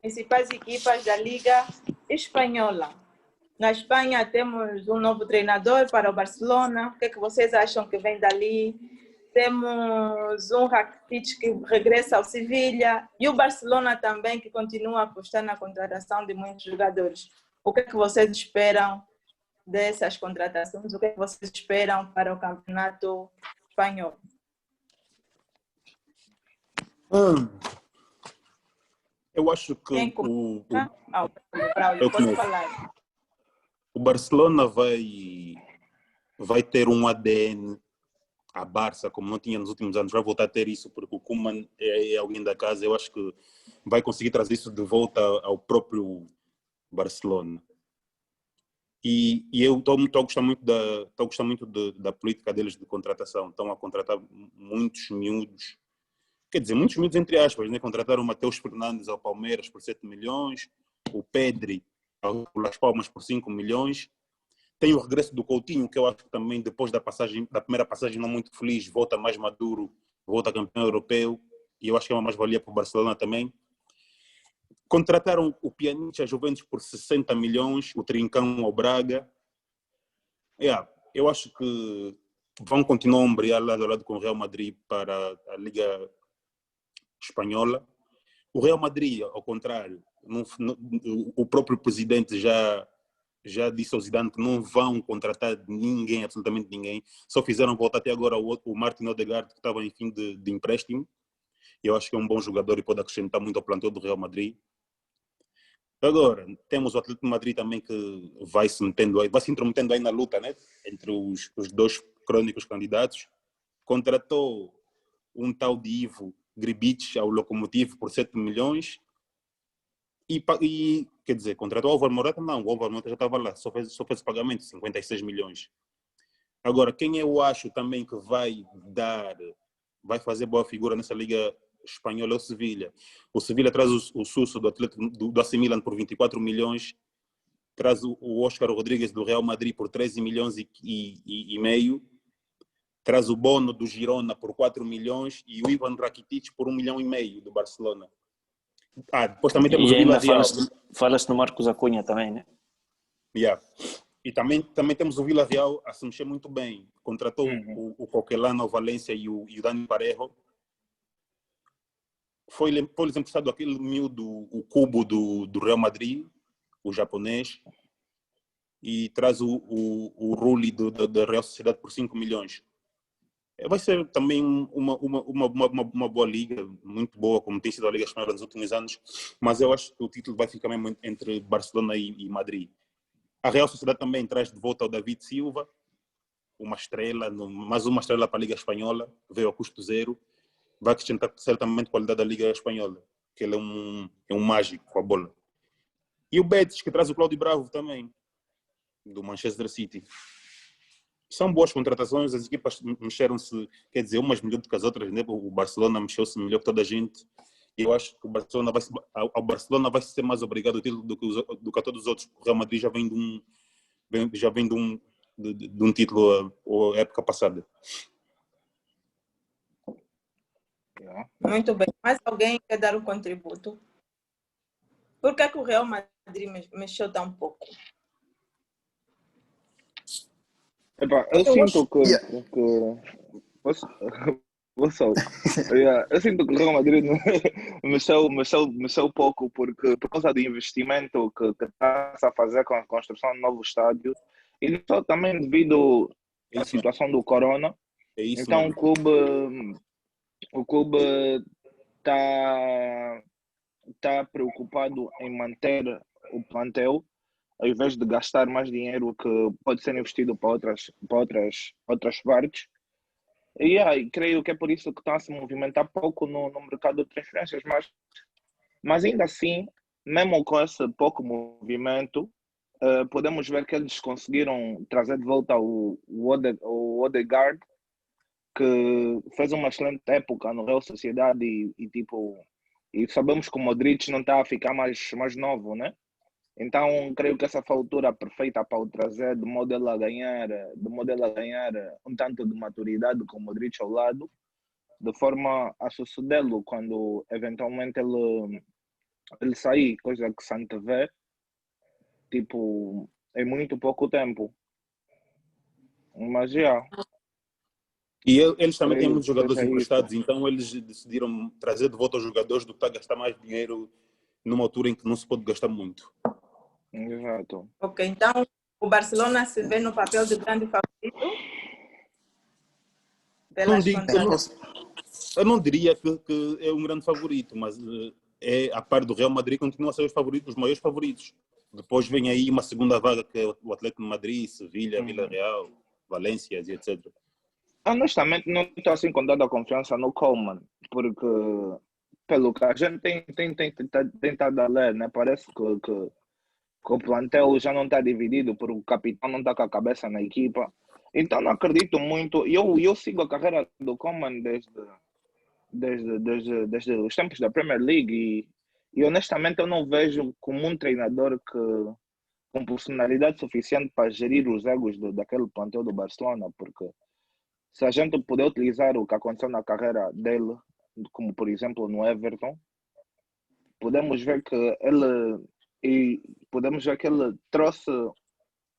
principais equipas da Liga Espanhola. Na Espanha temos um novo treinador para o Barcelona. O que é que vocês acham que vem dali? Temos um Rakitic que regressa ao Sevilha e o Barcelona também que continua a apostar na contratação de muitos jogadores. O que é que vocês esperam dessas contratações? O que é que vocês esperam para o campeonato espanhol? Eu acho que o Barcelona vai ter um ADN a Barça, como não tinha nos últimos anos, vai voltar a ter isso, porque o Koeman é alguém da casa. Eu acho que vai conseguir trazer isso de volta ao próprio Barcelona. E eu estou a gostar muito da política deles de contratação. Estão a contratar muitos miúdos, quer dizer, muitos miúdos entre aspas, né? Contrataram o Matheus Fernandes ao Palmeiras por 7 milhões, o Pedri ao Las Palmas por 5 milhões. Tem o regresso do Coutinho, que eu acho que também, depois da primeira passagem não muito feliz, volta mais maduro, volta campeão europeu, e eu acho que é uma mais-valia para o Barcelona também. Contrataram o Pjanic a Juventus por 60 milhões, o Trincão ao Braga. Eu acho que vão continuar a ombrear lado a lado com o Real Madrid para a Liga Espanhola. O Real Madrid, ao contrário, o próprio presidente já disse ao Zidane que não vão contratar ninguém, absolutamente ninguém. Só fizeram voltar até agora o Martin Odegaard, que estava em fim de empréstimo. Eu acho que é um bom jogador e pode acrescentar muito ao plantel do Real Madrid. Agora, temos o Atlético de Madrid também que vai se intrometendo aí na luta, né? Entre os dois crônicos candidatos. Contratou um tal de Ivo Gribic ao Lokomotiv por 7 milhões. E quer dizer, contratou o Álvaro Morata? Não, o Álvaro Morata já estava lá, só fez o pagamento, 56 milhões. Agora, quem eu acho também que vai fazer boa figura nessa Liga Espanhola é o Sevilha. O Sevilha traz o Suso do Atlético do AC Milan por 24 milhões, traz o Óscar Rodrigues do Real Madrid por 13 milhões e meio, traz o Bono do Girona por 4 milhões e o Ivan Rakitic por 1,5 milhão do Barcelona. Depois também temos o Vila Real. Fala-se no Marcos Acunha também, né? Yeah. E também temos o Vila Real a se mexer muito bem. Contratou o Coquelano, o Valência e o Dani Parejo. Foi-lhes emprestado aquele miúdo, o Cubo do Real Madrid, o japonês, e traz o Rulli da Real Sociedade por 5 milhões. Vai ser também uma boa liga, muito boa, como tem sido a Liga Espanhola nos últimos anos, mas eu acho que o título vai ficar mesmo entre Barcelona e Madrid. A Real Sociedade também traz de volta o David Silva, mais uma estrela para a Liga Espanhola, veio a custo zero, vai acrescentar certamente a qualidade da Liga Espanhola, que ele é um mágico com a bola. E o Betis, que traz o Cláudio Bravo também, do Manchester City. São boas contratações, as equipas mexeram-se, quer dizer, umas melhor do que as outras, né? O Barcelona mexeu-se melhor que toda a gente. E eu acho que ao Barcelona vai ser mais obrigado o título do que a todos os outros. O Real Madrid já vem de um título a época passada. Muito bem. Mais alguém quer dar um contributo? Por que o Real Madrid mexeu tão pouco? Eu sinto que eu sinto que o Real Madrid mexeu pouco por causa do investimento que está a fazer com a construção de novo estádio e só também devido à situação do Corona. Então mesmo. O clube está preocupado em manter o plantel ao invés de gastar mais dinheiro que pode ser investido para outras partes. E creio que é por isso que está a se movimentar pouco no mercado de transferências, mas ainda assim, mesmo com esse pouco movimento, podemos ver que eles conseguiram trazer de volta o Odegaard, que fez uma excelente época no Real Sociedade e sabemos que o Modric não está a ficar mais novo, né? Então, creio que essa foi a altura perfeita para o trazer, de modo a ganhar um tanto de maturidade com o Modric ao lado, de forma a sucedê-lo quando eventualmente ele ele sair, coisa que Santa vê, tipo, em muito pouco tempo. Mas já, E eles também têm muitos jogadores seja isso. emprestados, então eles decidiram trazer de volta os jogadores do que está a gastar mais dinheiro numa altura em que não se pode gastar muito. Exato. Ok, então o Barcelona se vê no papel de grande favorito pelas Eu não diria que é um grande favorito, mas é a par do Real Madrid continua a ser os maiores favoritos. Depois vem aí uma segunda vaga que é o Atlético de Madrid, Sevilha, Vila Real, Valência e etc. Honestamente, não estou assim com tanta confiança no Coleman, porque pelo que a gente tem tentado a ler, né? Parece que o plantel já não está dividido, porque o capitão não está com a cabeça na equipa. Então não acredito muito. Eu sigo a carreira do Coleman desde os tempos da Premier League e honestamente eu não vejo como um treinador com personalidade suficiente para gerir os egos daquele plantel do Barcelona, porque se a gente puder utilizar o que aconteceu na carreira dele, como por exemplo no Everton, podemos ver que ele trouxe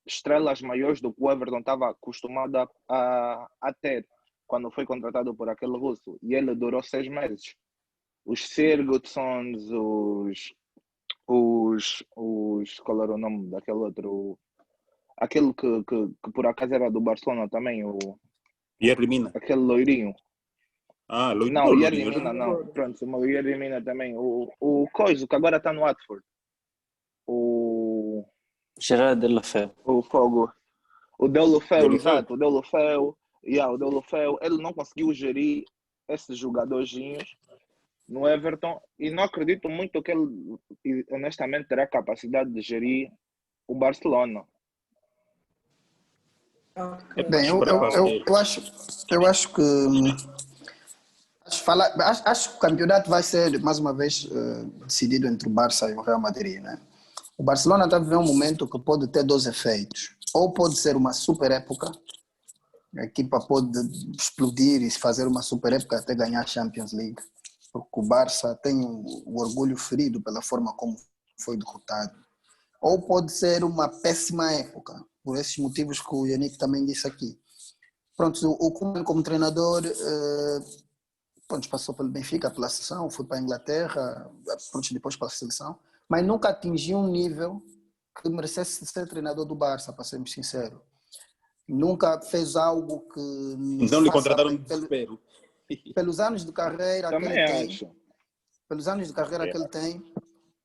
estrelas maiores do que o Everton estava acostumado a ter quando foi contratado por aquele russo. E ele durou 6 meses. Os Sigurdssons, qual era o nome daquele outro? Aquele que por acaso era do Barcelona também, Yerry Mina. aquele loirinho. Loirinho. Não, Yerry Mina não. Pronto, o Yerry Mina também. O Coiso, que agora está no Watford. Gerard Deulofeu. O Fogo. O Deulofeu, exato. O Deulofeu, ele não conseguiu gerir esses jogadorzinhos no Everton e não acredito muito que ele, honestamente, terá capacidade de gerir o Barcelona. Okay. Bem, eu acho que acho que o campeonato vai ser mais uma vez decidido entre o Barça e o Real Madrid, né? O Barcelona está vivendo um momento que pode ter 2 efeitos. Ou pode ser uma super época, a equipa pode explodir e fazer uma super época até ganhar a Champions League, porque o Barça tem o orgulho ferido pela forma como foi derrotado. Ou pode ser uma péssima época, por esses motivos que o Yannick também disse aqui. Pronto, o Koeman como treinador passou pelo Benfica, pela seleção, foi para a Inglaterra, depois para a seleção, mas nunca atingiu um nível que merecesse ser treinador do Barça, para sermos sinceros. Nunca fez algo que... Então lhe contrataram de desespero. Pelos anos de carreira Também que ele acho. tem, pelos anos de carreira que ele tem,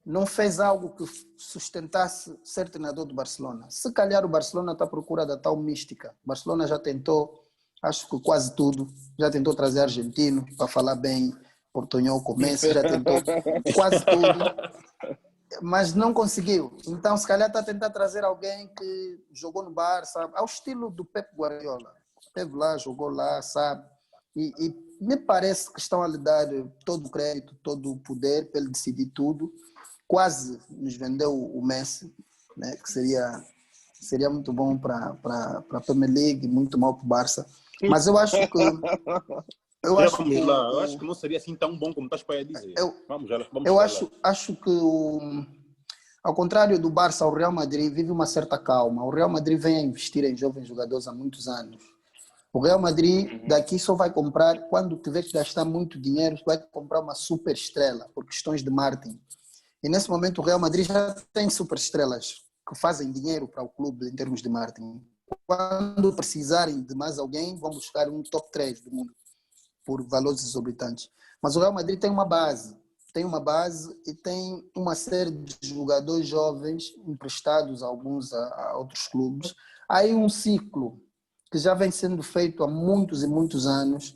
não fez algo que sustentasse ser treinador do Barcelona. Se calhar o Barcelona está à procura da tal mística. O Barcelona já tentou, acho que quase tudo. Já tentou trazer argentino para falar bem portunhol com Messi, já tentou quase tudo, mas não conseguiu. Então, se calhar está a tentar trazer alguém que jogou no Barça, ao estilo do Pep Guardiola. Esteve lá, jogou lá, sabe? E me parece que estão a lhe dar todo o crédito, todo o poder para ele decidir tudo. Quase nos vendeu o Messi, né? Que seria muito bom para a Premier League, muito mal para o Barça. Mas eu acho que... Eu acho que não seria assim tão bom como estás para dizer. Acho que, ao contrário do Barça, o Real Madrid vive uma certa calma. O Real Madrid vem a investir em jovens jogadores há muitos anos. O Real Madrid daqui só vai comprar, quando tiver que gastar muito dinheiro, vai comprar uma super estrela, por questões de marketing. E nesse momento o Real Madrid já tem super estrelas que fazem dinheiro para o clube em termos de marketing. Quando precisarem de mais alguém, vão buscar um top 3 do mundo por valores exorbitantes. Mas o Real Madrid tem uma base e tem uma série de jogadores jovens emprestados alguns a outros clubes. Há aí um ciclo que já vem sendo feito há muitos e muitos anos.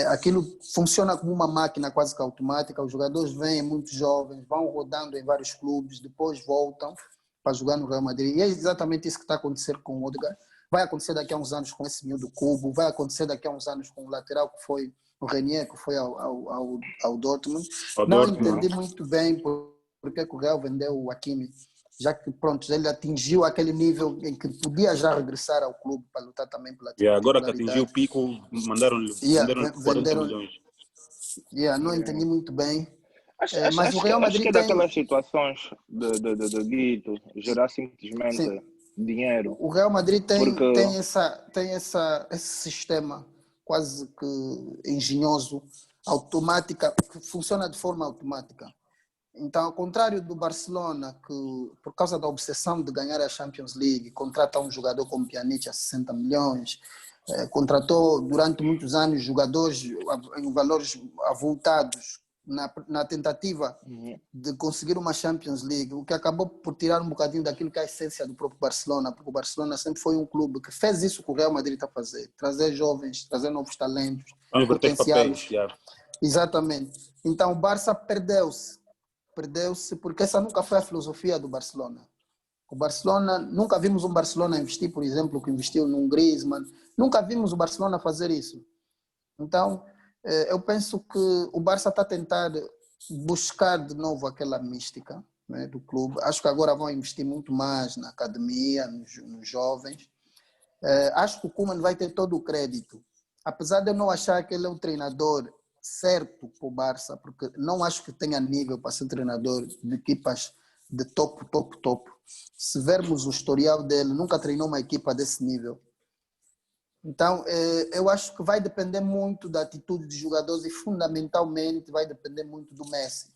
Aquilo funciona como uma máquina quase que automática. Os jogadores vêm muito jovens, vão rodando em vários clubes, depois voltam para jogar no Real Madrid. E é exatamente isso que está a acontecer com o Odegaard. Vai acontecer daqui a uns anos com esse miúdo Cubo, vai acontecer daqui a uns anos com o lateral que foi o Renier, que foi ao Dortmund. Entendi muito bem porque o Real vendeu o Hakimi, já que pronto, ele atingiu aquele nível em que podia já regressar ao clube para lutar também pela titularidade. Agora que atingiu o pico, mandaram-lhe 40 milhões. Não entendi muito bem. Mas o Real Acho que Madrid é tem, daquelas situações de Guito gerar simplesmente sim, dinheiro, o Real Madrid porque esse sistema quase que engenhoso, automática, que funciona de forma automática. Então, ao contrário do Barcelona, que por causa da obsessão de ganhar a Champions League, contrata um jogador como Pjanic a 60 milhões, contratou durante muitos anos jogadores em valores avultados na tentativa uhum, de conseguir uma Champions League, o que acabou por tirar um bocadinho daquilo que é a essência do próprio Barcelona, porque o Barcelona sempre foi um clube que fez isso que o Real Madrid está a fazer, trazer jovens, trazer novos talentos, Vamos inverter os papéis, potenciá-los. já. Exatamente. Então o Barça perdeu-se porque essa nunca foi a filosofia do Barcelona. O Barcelona, nunca vimos um Barcelona investir, por exemplo, que investiu num Griezmann, nunca vimos o Barcelona fazer isso. Então, eu penso que o Barça está a tentar buscar de novo aquela mística, né, do clube. Acho que agora vão investir muito mais na academia, nos jovens. Acho que o Koeman vai ter todo o crédito. Apesar de eu não achar que ele é o treinador certo para o Barça, porque não acho que tenha nível para ser treinador de equipas de topo, topo, topo. Se vermos o historial dele, nunca treinou uma equipa desse nível. Então, eu acho que vai depender muito da atitude dos jogadores e, fundamentalmente, vai depender muito do Messi.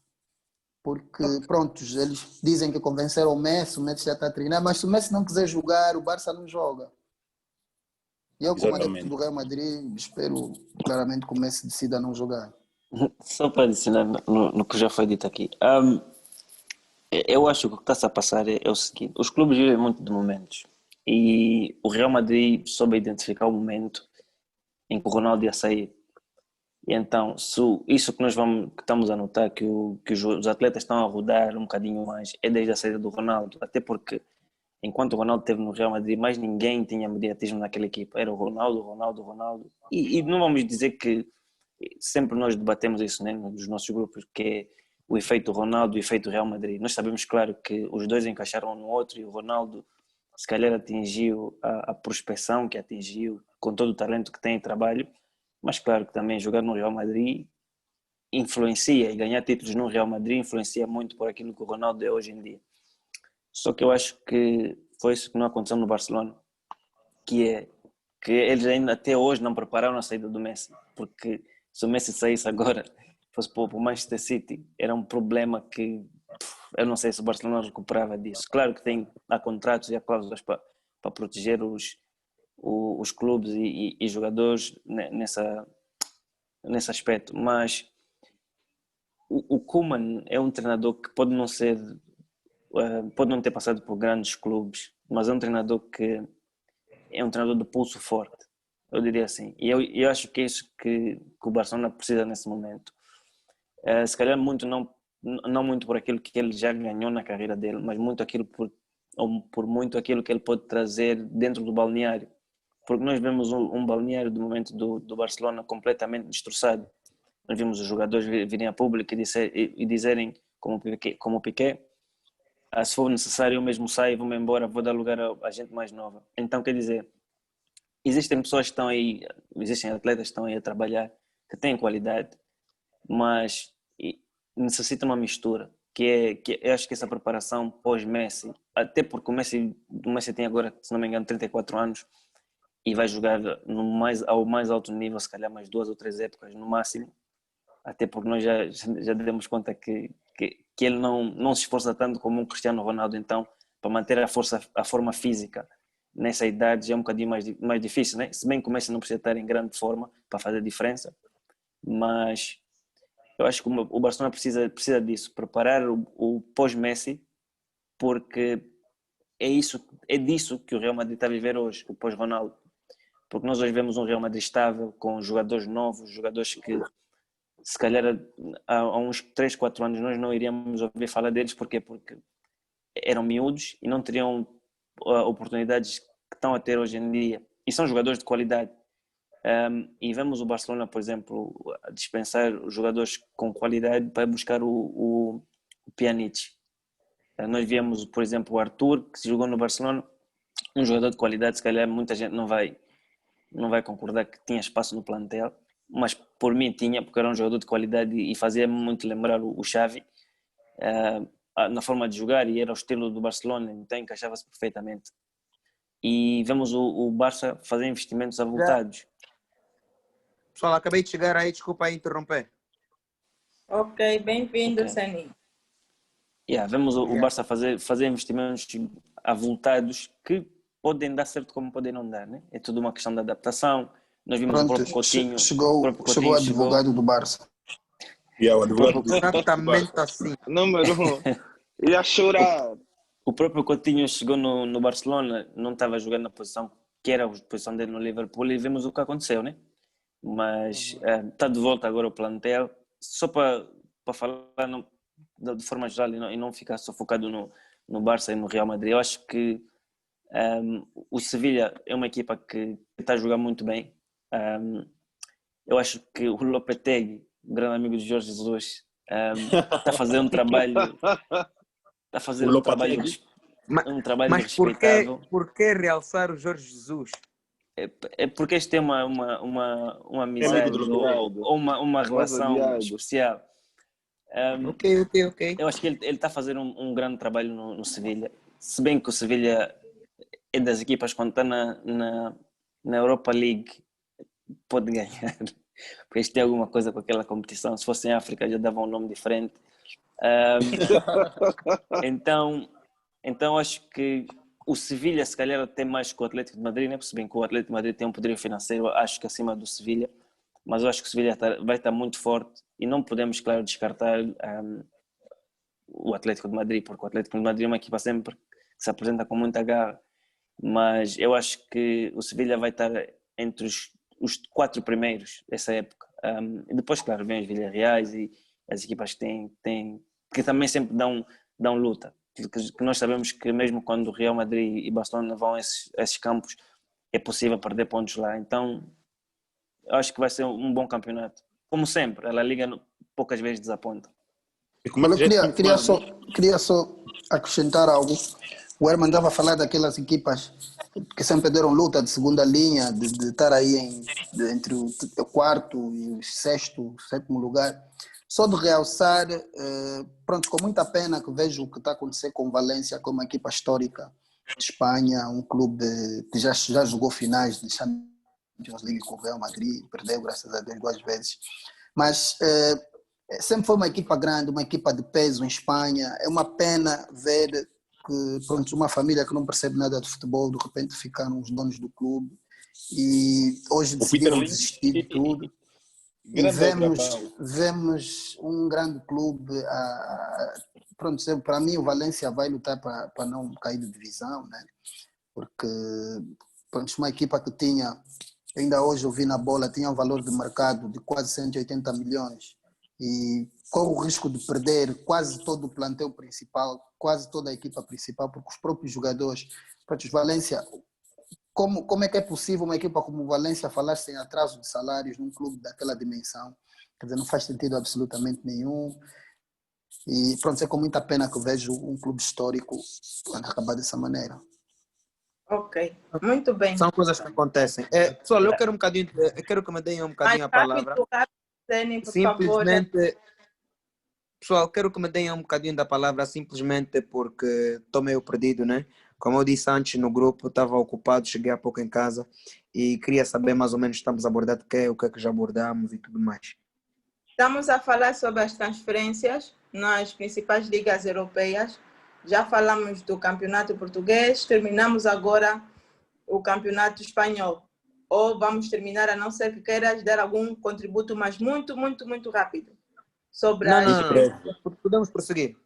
Porque, pronto, eles dizem que convenceram o Messi já está a treinar, mas se o Messi não quiser jogar, o Barça não joga. E eu, como adepto do Exatamente. Real Madrid, espero claramente que o Messi decida não jogar. Só para adicionar no que já foi dito aqui. Eu acho que o que está-se a passar é o seguinte: os clubes vivem muito de momentos. E o Real Madrid soube identificar o momento em que o Ronaldo ia sair. E então, isso que que estamos a notar, que os atletas estão a rodar um bocadinho mais, é desde a saída do Ronaldo. Até porque, enquanto o Ronaldo esteve no Real Madrid, mais ninguém tinha mediatismo naquela equipa. Era o Ronaldo, Ronaldo, Ronaldo. E não vamos dizer que sempre nós debatemos isso, né, nos nossos grupos, que é o efeito Ronaldo e o efeito Real Madrid. Nós sabemos, claro, que os dois encaixaram um no outro e o Ronaldo, se calhar, atingiu a prospecção que atingiu, com todo o talento que tem em trabalho, mas claro que também jogar no Real Madrid influencia, e ganhar títulos no Real Madrid influencia muito por aquilo que o Ronaldo é hoje em dia. Só que eu acho que foi isso que não aconteceu no Barcelona, que é que eles ainda até hoje não prepararam a saída do Messi, porque se o Messi saísse agora, fosse para o Manchester City, era um problema que eu não sei se o Barcelona recuperava disso. Claro que há contratos e há cláusulas para proteger os clubes e jogadores nesse aspecto, mas o Koeman é um treinador que pode não pode não ter passado por grandes clubes, mas é um treinador que é um treinador de pulso forte, eu diria assim. E eu acho que é isso que o Barcelona precisa nesse momento. Se calhar não muito por aquilo que ele já ganhou na carreira dele, mas muito aquilo por muito aquilo que ele pode trazer dentro do balneário. Porque nós vemos um balneário do momento do Barcelona completamente destroçado. Nós vimos os jogadores virem a público e dizerem, como o Piqué, se for necessário eu mesmo saio, vou-me embora, vou dar lugar a gente mais nova. Então, quer dizer, existem pessoas que estão aí, existem atletas que estão aí a trabalhar, que têm qualidade, mas necessitam uma mistura, que eu acho que essa preparação pós-Messi, até porque o Messi tem agora, se não me engano, 34 anos, e vai jogar ao mais alto nível, se calhar mais 2 ou 3 épocas no máximo, até porque nós já demos conta que ele não se esforça tanto como um Cristiano Ronaldo, então para manter a forma física nessa idade já é um bocadinho mais difícil, né? Se bem que o Messi não precisa estar em grande forma para fazer diferença, mas eu acho que o Barcelona precisa disso, preparar o pós-Messi, porque é disso que o Real Madrid está a viver hoje, o pós-Ronaldo. Porque nós hoje vemos um Real Madrid estável, com jogadores novos, jogadores que se calhar há uns 3, 4 anos nós não iríamos ouvir falar deles. Porquê? Porque eram miúdos e não teriam oportunidades que estão a ter hoje em dia. E são jogadores de qualidade. E vemos o Barcelona, por exemplo, a dispensar os jogadores com qualidade para buscar o Pjanic. Nós víamos, por exemplo, o Arthur, que jogou no Barcelona, um jogador de qualidade, se calhar muita gente não vai concordar que tinha espaço no plantel, mas por mim tinha, porque era um jogador de qualidade e fazia muito lembrar o Xavi na forma de jogar, e era o estilo do Barcelona, então encaixava-se perfeitamente. E vemos o Barça fazer investimentos avultados. Pessoal, acabei de chegar aí, desculpa aí interromper. Ok, bem-vindo, Ok. Sani. Vemos o Barça fazer investimentos avultados que podem dar certo como podem não dar, né? É tudo uma questão de adaptação. Nós vimos o Pronto, próprio Coutinho. chegou o advogado do Barça. O advogado do Exatamente assim. Número 1. Ia chorar. O próprio Coutinho chegou no Barcelona, não estava jogando na posição que era a posição dele no Liverpool, e vemos o que aconteceu, né? Mas está de volta agora o plantel. Só para falar de forma geral e não ficar só focado no Barça e no Real Madrid, eu acho que o Sevilha é uma equipa que está a jogar muito bem. Eu acho que o Lopetegui, o grande amigo de Jorge Jesus, está a fazer um trabalho. Está a fazer um trabalho Mas respeitável. por que realçar o Jorge Jesus? É porque este tem uma amizade ou uma relação especial. Ok. Eu acho que ele está a fazer um grande trabalho no Sevilha. Se bem que o Sevilha é das equipas, quando está na Europa League, pode ganhar. Porque eles têm alguma coisa com aquela competição. Se fosse em África já dava um nome diferente. Então acho que o Sevilha se calhar tem mais que o Atlético de Madrid, né? Se bem que o Atlético de Madrid tem um poder financeiro, acho que acima do Sevilha, mas eu acho que o Sevilha vai estar muito forte e não podemos, claro, descartar o Atlético de Madrid, porque o Atlético de Madrid é uma equipa sempre que se apresenta com muita garra, mas eu acho que o Sevilha vai estar entre os 4 primeiros dessa época. E depois, claro, vem os Villarreais e as equipas que também sempre dão luta. Que nós sabemos que mesmo quando o Real Madrid e Barcelona vão a esses campos, é possível perder pontos lá. Então, eu acho que vai ser um bom campeonato. Como sempre, a La Liga poucas vezes desaponta. Eu queria só acrescentar algo. O Herman estava a falar daquelas equipas que sempre deram luta de segunda linha, de estar aí entre o quarto e o sexto, sétimo lugar. Só de realçar, pronto, com muita pena que vejo o que está a acontecer com o Valência, que é uma equipa histórica de Espanha, um clube que já jogou finais de Champions League com o Real Madrid, perdeu, graças a Deus, 2 vezes. Mas sempre foi uma equipa grande, uma equipa de peso em Espanha. É uma pena ver que, pronto, uma família que não percebe nada de futebol, de repente ficaram os donos do clube e hoje decidiram desistir de tudo. E vemos um grande clube. Pronto, para mim o Valência vai lutar para não cair de divisão, né? Porque pronto, uma equipa que tinha, ainda hoje eu vi na bola, tinha um valor de mercado de quase 180 milhões e corre o risco de perder quase todo o plantel principal, quase toda a equipa principal, porque os próprios jogadores, pronto, os Valência, como é que é possível uma equipa como o Valência falar sem atraso de salários num clube daquela dimensão? Quer dizer, não faz sentido absolutamente nenhum. E pronto, é com muita pena que eu vejo um clube histórico acabar dessa maneira. Ok, muito bem. São coisas que acontecem. Pessoal, eu quero que me deem um bocadinho a palavra. Rápido, por Simplesmente, favor. pessoal, quero que me deem um bocadinho da palavra simplesmente porque estou meio perdido, né? Como eu disse antes no grupo, estava ocupado, cheguei há pouco em casa e queria saber mais ou menos estamos a abordar o que é que já abordamos e tudo mais. Estamos a falar sobre as transferências nas principais ligas europeias. Já falamos do campeonato português, terminamos agora o campeonato espanhol. Ou vamos terminar, a não ser que queiras dar algum contributo, mas muito, muito, muito rápido. Sobre não. Podemos prosseguir.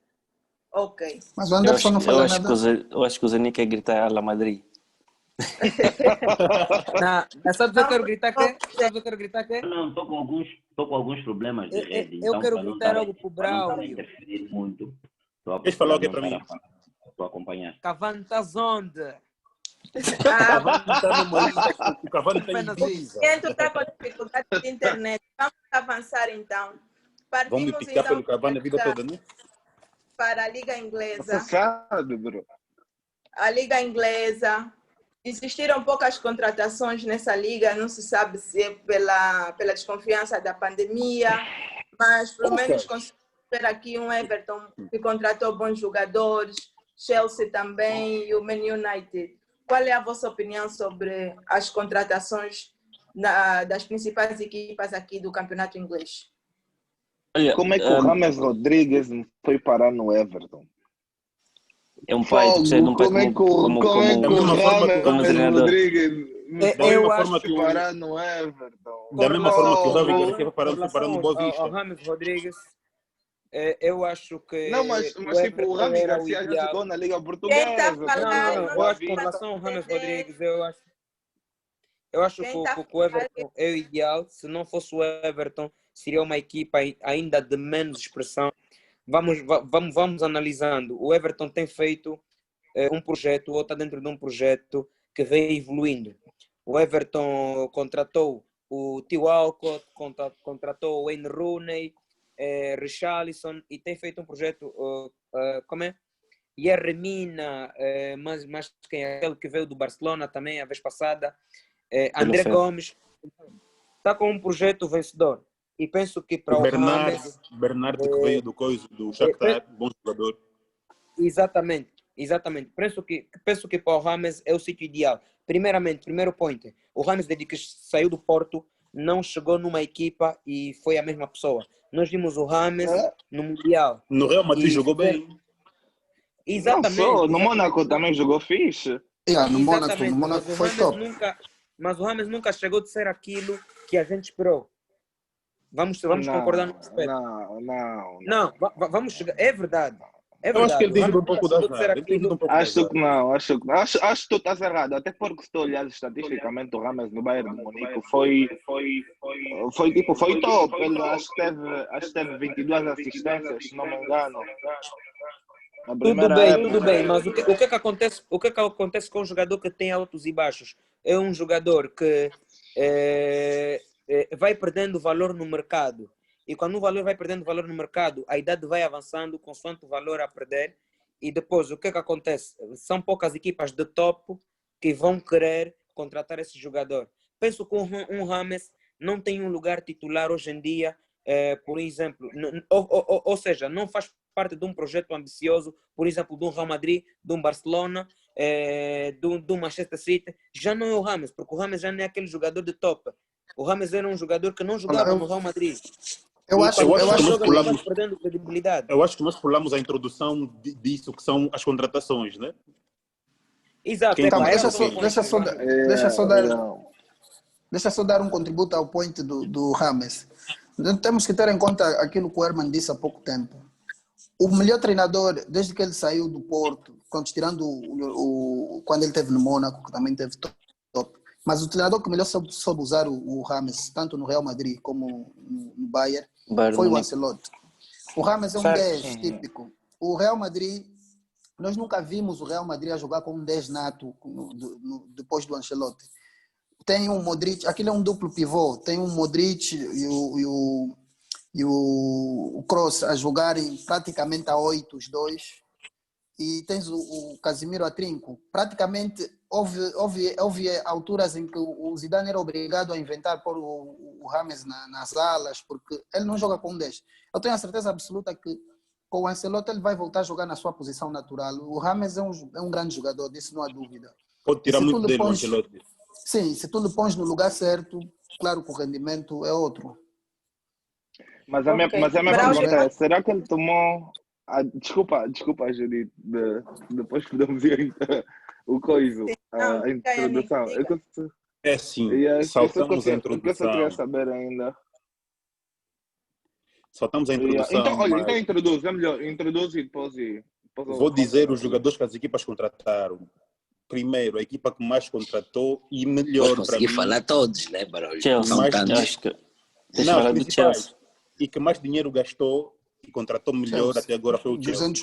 Ok. Mas o Anderson não falou nada. Eu acho que o Zani quer gritar La Madrid. Sabes eu quero gritar quê? Não, estou com alguns problemas de rede. Eu então, quero gritar algo para o Braulio. Interferir muito. Deixa falar o que é para mim. Estou a acompanhar. Cavani está zonde. O Cavani está em Ibiza. Está com dificuldade de internet. Vamos avançar então. Vamos me picar pelo Cavani a vida toda, né? Para a Liga Inglesa. Sabe, bro. A Liga Inglesa. existiram poucas contratações nessa liga, não se sabe se é pela desconfiança da pandemia, mas pelo menos conseguimos ver aqui um Everton que contratou bons jogadores, Chelsea também e o Man United. Qual é a vossa opinião sobre as contratações das principais equipas aqui do campeonato inglês? Olha, Como é que o James Rodrigues foi parar no Everton? é um pai, tu precisa de um pai Como é que o Da mesma forma que o como James treinador. Rodrigues Da Eu mesma acho forma que o, parar no Everton? da mesma forma que o David com Garcia foi parando no Boa ao Vista. James Rodrigues, eu acho que Não, mas o tipo, o Everton Rami era o Garcia já ideal. jogou na Liga Quem está Portuguesa, falando? Não, eu acho que com relação ao James Rodrigues, eu acho Quem está que o Everton é o ideal. Se não fosse o Everton, seria uma equipa ainda de menos expressão. Vamos analisando. O Everton tem feito um projeto, ou está dentro de um projeto que vem evoluindo. O Everton contratou o Theo Walcott, contratou o Wayne Rooney, Richarlison, e tem feito um projeto, como é? Yeremina, mas quem é aquele que veio do Barcelona também a vez passada, André Gomes, está com um projeto vencedor. E penso que para o James... Bernardo que veio do Shakhtar, bom jogador. Exatamente. Penso que para o James é o sítio ideal. Primeiro point, o James, desde que saiu do Porto, não chegou numa equipa e foi a mesma pessoa. Nós vimos o James no Mundial. No Real Madrid jogou bem. Exatamente. Não só, no Mónaco também jogou fixe. No Mónaco foi top. Mas o James nunca chegou de ser aquilo que a gente esperou. Vamos concordar no aspecto. Não, vamos chegar. É verdade. Eu acho que ele tem sido um pouco da Acho que não. Acho que tu estás errado. Até porque se tu olhares estatisticamente o James no Bayern de Munique foi top. Ele acho que teve 22 assistências, se não me engano. Tudo bem, mas o que é que acontece com um jogador que tem altos e baixos? É um jogador que vai perdendo valor no mercado. E quando o valor vai perdendo valor no mercado, a idade vai avançando consoante o valor a perder. E depois, o que é que acontece? São poucas equipas de top que vão querer contratar esse jogador. Penso que um James não tem um lugar titular hoje em dia, por exemplo, ou seja, não faz parte de um projeto ambicioso, por exemplo, de um Real Madrid, de um Barcelona, do Manchester City. Já não é o James, porque o James já não é aquele jogador de top. O James era um jogador que não jogava no Real Madrid. Eu acho que nós pulamos a introdução disso, que são as contratações, né? Exato. Deixa só dar um contributo ao point do James. Temos que ter em conta aquilo que o Herman disse há pouco tempo. O melhor treinador, desde que ele saiu do Porto, tirando quando ele esteve no Mónaco, que também teve top, mas o treinador que melhor soube usar o James, tanto no Real Madrid como no Bayern, foi o Ancelotti. O James é um 10 típico. O Real Madrid, nós nunca vimos o Real Madrid a jogar com um 10 nato depois do Ancelotti. Tem um Modric, aquilo é um duplo pivô, tem um Modric e o Kroos a jogarem praticamente a 8 os dois, e tens o Casemiro a trinco. Praticamente houve alturas em que o Zidane era obrigado a inventar pôr o James nas alas, porque ele não joga com 10. Eu tenho a certeza absoluta que com o Ancelotti ele vai voltar a jogar na sua posição natural. O James é um grande jogador, disso não há dúvida. Pode tirar muito dele o Ancelotti. Sim, se tu lhe pões no lugar certo, claro que o rendimento é outro. Mas a minha pergunta é, será que ele tomou... Desculpa, Judith, depois podemos ir o coiso, a introdução. É sim, saltamos a introdução. O que eu só queria saber ainda... Saltamos a introdução. Então, olha, então introduz, é melhor, introduz e depois... Vou dizer os jogadores que as equipas contrataram. Primeiro, a equipa que mais contratou e melhor para mim... falar todos, né, Barulho? Acho que tens de falar do Chelsea. E que mais dinheiro gastou e contratou melhor até agora foi o Chelsea.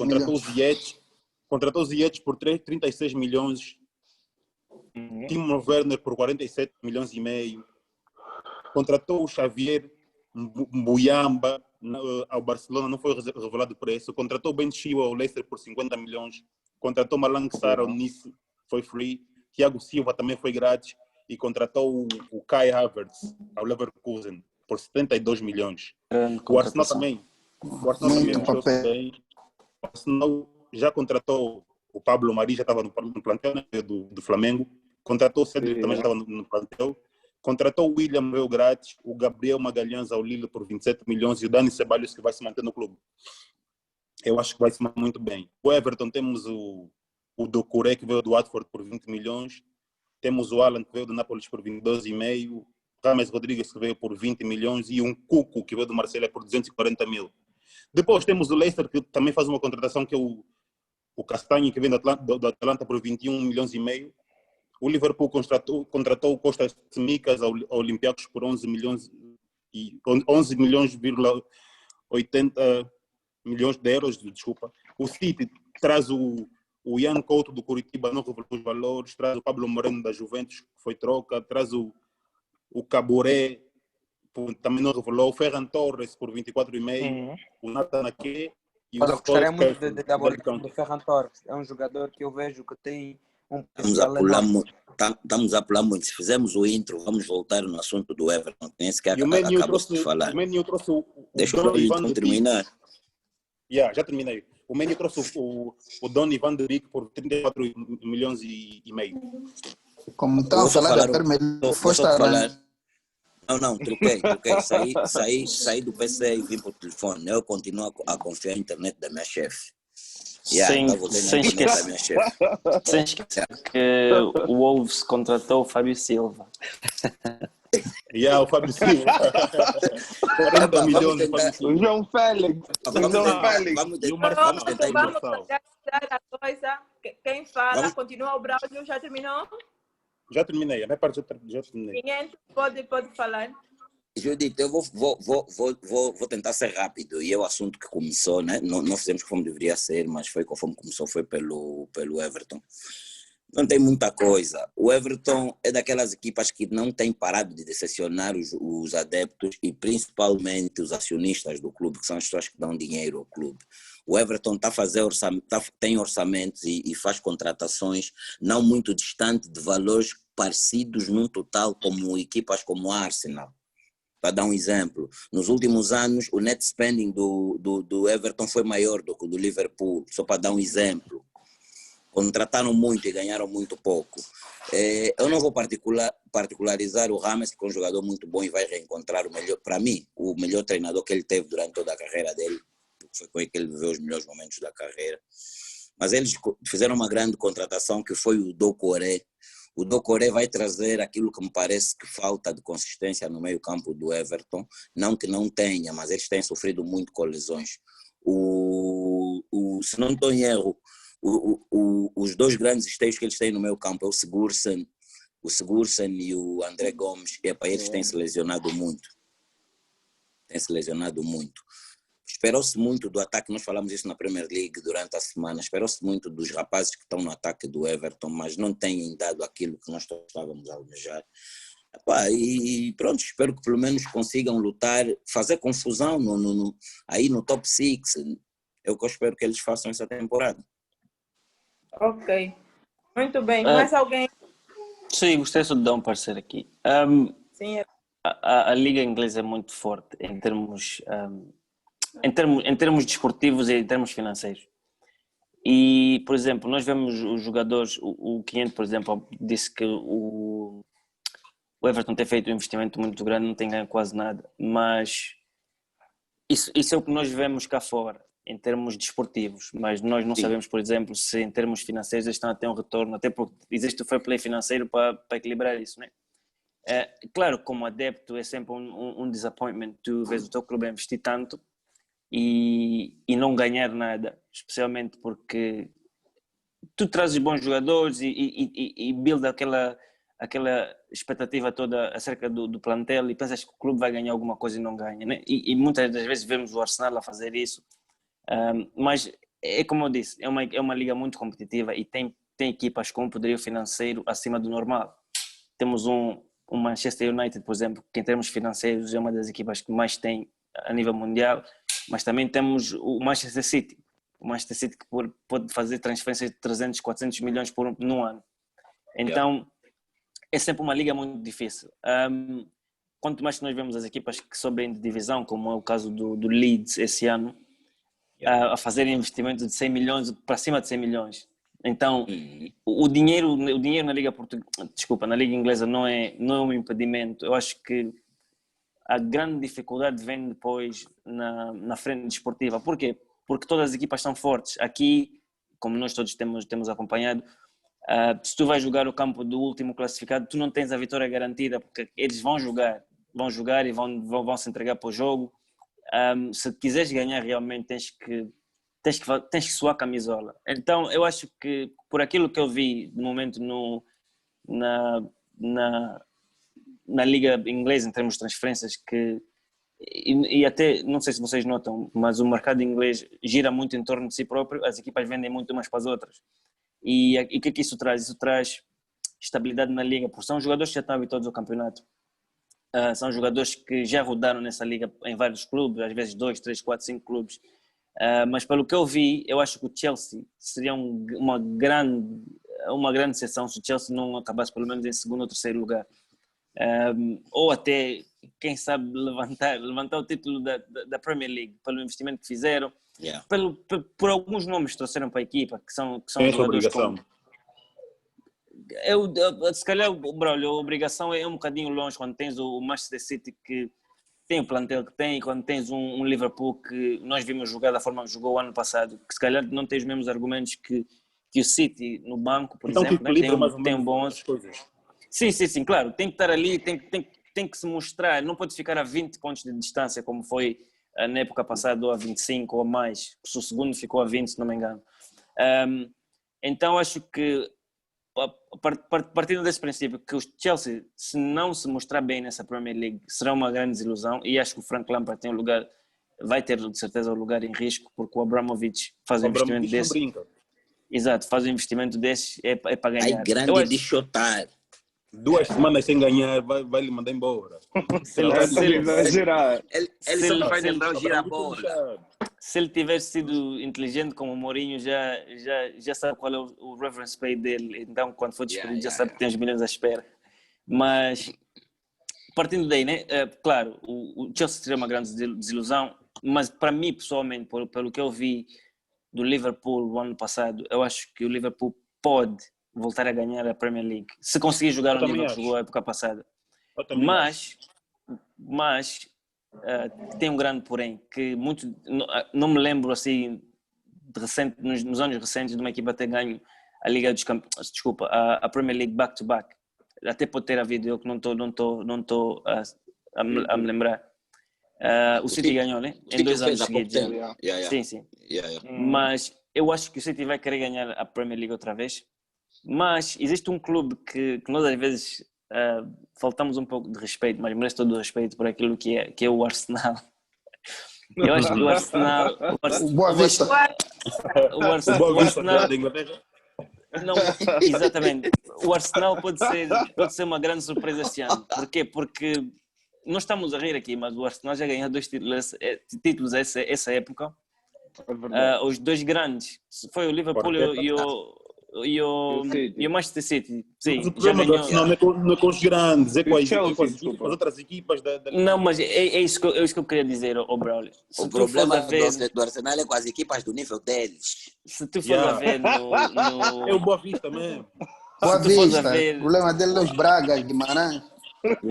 Contratou o Ziyech por 36 milhões, Timo Werner por 47 milhões e meio, contratou o Xavier Mbuyamba ao Barcelona, não foi revelado o preço, contratou o Ben Chilwell ao Leicester por 50 milhões, contratou Malang Sarr ao Nice, foi free, Thiago Silva também foi grátis e contratou o Kai Havertz ao Leverkusen por 72 milhões. Grande O Arsenal contratação. também, o Arsenal também Muito mexeu-se papel. bem. O Arsenal já contratou o Pablo Mari, já estava no plantel, né, do Flamengo. Contratou o Cedric, também já estava no plantel. Contratou o William, veio grátis. O Gabriel Magalhães ao Lille por 27 milhões. E o Dani Ceballos, que vai se manter no clube. Eu acho que vai se manter muito bem. O Everton, temos o Doucouré, que veio do Watford por 20 milhões. Temos o Alan, que veio do Nápoles por 22,5. O James Rodrigues, que veio por 20 milhões. E um Cuco, que veio do Marselha por 240 mil. Depois temos o Leicester, que também faz uma contratação, que é o Castanho, que vem do Atlanta por 21 milhões e meio. O Liverpool contratou o Costa Tsimikas ao Olympiacos por 11 milhões e 11,80 milhões de euros, desculpa. O City traz o Ian Couto do Curitiba, não revelou os valores, traz o Pablo Moreno da Juventus, que foi troca, traz o Caboré, também não revelou, o Ferran Torres por 24,5, o Nathan Ake e o Mas eu gostaria Scott muito Caffrey, de abordar Derby do County. Ferran Torres. É um jogador que eu vejo que tem um Estamos a potencial pular enorme. muito. Estamos a pular muito. Se fizermos o intro, vamos voltar no assunto do Everton, que nem sequer E o Menu acabou-se de falar. trouxe o Deixa Don o Ivan Wellington de terminar. Já terminei. O Menu trouxe o Don Ivan de Rick por 34 milhões e meio. Como Eu estão a vou só falar falar, da Premier League, vou foste só a falar. Não, troquei. Saí do PC e vim para o telefone. Eu continuo a confiar na internet da minha chefe. Então voltei na Sem internet da esquecer, minha chefe. sem esquecer que o Wolves contratou o Fábio Silva. O Fábio Silva. 40 Epá, milhões vamos de tentar. Fábio O Silva. João Félix. Vamos João tentar. Félix. E o Vamos Marçal. tentar Pronto, vamos Marçal. organizar a coisa. Quem fala, Vamos- continua o Braulio, já terminou? Já terminei. A minha parte já terminei. 500, pode falar. Judith, eu vou tentar ser rápido. E é o assunto que começou, né? Não fizemos conforme deveria ser, mas foi conforme começou, foi pelo Everton. Não tem muita coisa. O Everton é daquelas equipas que não tem parado de decepcionar os adeptos e principalmente os acionistas do clube, que são as pessoas que dão dinheiro ao clube. O Everton tem orçamentos e faz contratações não muito distantes de valores parecidos num total como equipas como a Arsenal. Para dar um exemplo, nos últimos anos o net spending do Everton foi maior do que o do Liverpool, só para dar um exemplo. Contrataram muito e ganharam muito pouco. Eu não vou particularizar o Rames, que é um jogador muito bom e vai reencontrar para mim, o melhor treinador que ele teve durante toda a carreira dele, foi com ele que ele viveu os melhores momentos da carreira. Mas eles fizeram uma grande contratação que foi o Doucouré. O Doucouré vai trazer aquilo que me parece que falta de consistência no meio campo do Everton, não que não tenha, mas eles têm sofrido muito com lesões. Se não estou em erro, os dois grandes esteios que eles têm no meio campo é o Sigurdsson e o André Gomes, e para eles têm se lesionado muito. Esperou-se muito do ataque, nós falamos isso na Premier League durante a semana, esperou-se muito dos rapazes que estão no ataque do Everton, mas não têm dado aquilo que nós estávamos a almejar. E pronto, espero que pelo menos consigam lutar, fazer confusão aí no top 6. É o que eu espero que eles façam essa temporada. Ok. Muito bem. Mais alguém? Sim, gostaria só de dar um parecer aqui. Sim. A liga inglesa é muito forte em termos desportivos e em termos financeiros. E, por exemplo, nós vemos os jogadores, o cliente, por exemplo, disse que o Everton tem feito um investimento muito grande, não tem ganho quase nada, mas isso é o que nós vemos cá fora, em termos desportivos, mas nós não sabemos, por exemplo, se em termos financeiros eles estão a ter um retorno, até porque existe o fair play financeiro para equilibrar isso, né? Claro, como adepto é sempre um disappointment, tu vês o teu clube investir tanto e não ganhar nada, especialmente porque tu trazes bons jogadores e build aquela expectativa toda acerca do plantel e pensas que o clube vai ganhar alguma coisa e não ganha, né? E muitas das vezes vemos o Arsenal a fazer isso, mas é como eu disse, é uma liga muito competitiva e tem equipas com um poderio financeiro acima do normal. Temos o Manchester United, por exemplo, que em termos financeiros é uma das equipas que mais tem a nível mundial, mas também temos o Manchester City que pode fazer transferências de 300, 400 milhões num ano. Então, é sempre uma liga muito difícil. Quanto mais nós vemos as equipas que sobem de divisão, como é o caso do Leeds esse ano, a fazerem investimento de 100 milhões para cima de 100 milhões. Então, o dinheiro na liga na liga inglesa não é um impedimento. Eu acho que a grande dificuldade vem depois na frente desportiva. Por quê? Porque todas as equipas são fortes. Aqui, como nós todos temos acompanhado, se tu vais jogar o campo do último classificado, tu não tens a vitória garantida, porque eles vão jogar e vão se entregar para o jogo. Se quiseres ganhar realmente tens que suar a camisola. Então eu acho que por aquilo que eu vi de momento na liga inglesa em termos de transferências, e até não sei se vocês notam, mas o mercado inglês gira muito em torno de si próprio, as equipas vendem muito umas para as outras. E o que é que isso traz? Isso traz estabilidade na liga, porque são jogadores que já estão habituados ao campeonato. São jogadores que já rodaram nessa liga em vários clubes, às vezes 2, 3, 4, 5 clubes. Mas pelo que eu vi, eu acho que o Chelsea seria uma grande exceção se o Chelsea não acabasse pelo menos em segundo ou terceiro lugar. Ou até, quem sabe, levantar o título da Premier League pelo investimento que fizeram. Por alguns nomes que trouxeram para a equipa, que são jogadores se calhar, Braulio, a obrigação é um bocadinho longe quando tens o Manchester City, que tem o plantel que tem, e quando tens um Liverpool que nós vimos jogar da forma que jogou o ano passado, que se calhar não tem os mesmos argumentos que o City no banco, por exemplo, né? Tem um bom... Sim, claro, tem que estar ali, tem que se mostrar, não pode ficar a 20 pontos de distância como foi na época passada, ou a 25 ou mais, se o segundo ficou a 20, se não me engano. Então acho que, partindo desse princípio, que o Chelsea, se não se mostrar bem nessa Premier League, será uma grande desilusão, e acho que o Frank Lampard tem vai ter de certeza o lugar em risco, porque o Abramovich faz um investimento desse. Brinca. Exato, faz um investimento desse, é para ganhar. Ai, grande de chutar. 2 semanas sem ganhar, vai lhe mandar embora. Ele só vai lembrar o gira-bola. Se ele tivesse sido inteligente como o Mourinho, já sabe qual é o reference pay dele. Então, quando for despedido, já sabe que tem uns milhões à espera. Mas, partindo daí, né? Claro, o Chelsea seria uma grande desilusão, mas para mim, pessoalmente, pelo que eu vi do Liverpool no ano passado, eu acho que o Liverpool pode voltar a ganhar a Premier League, se conseguir jogar o nível que jogou a época passada. Mas tem um grande porém, que não me lembro assim nos anos recentes de uma equipa ter ganho a Liga dos Campeões, a Premier League back-to-back. Até pode ter havido, eu que não estou a me lembrar. O City ganhou, né? Em 2 anos seguidos. Sim. Mas eu acho que o City vai querer ganhar a Premier League outra vez. Mas existe um clube que nós às vezes faltamos um pouco de respeito, mas merece todo o respeito por aquilo que é o Arsenal. Eu acho que o Arsenal... Boa Vista. O Arsenal da Inglaterra. Não, exatamente. O Arsenal pode ser uma grande surpresa este ano. Porquê? Porque nós estamos a rir aqui, mas o Arsenal já ganhou 2 títulos essa época. Os 2 grandes. Foi o Liverpool e o Manchester City. Sim, mas o problema do Arsenal não é com os grandes, é com as outras equipas da Não, mas é isso que eu queria dizer, Braulio. O problema do Arsenal é com as equipas do nível deles. Se tu fores a ver no... É o Boa Vista mesmo. Boa Vista, o problema dele é os Bragas, Guimarães.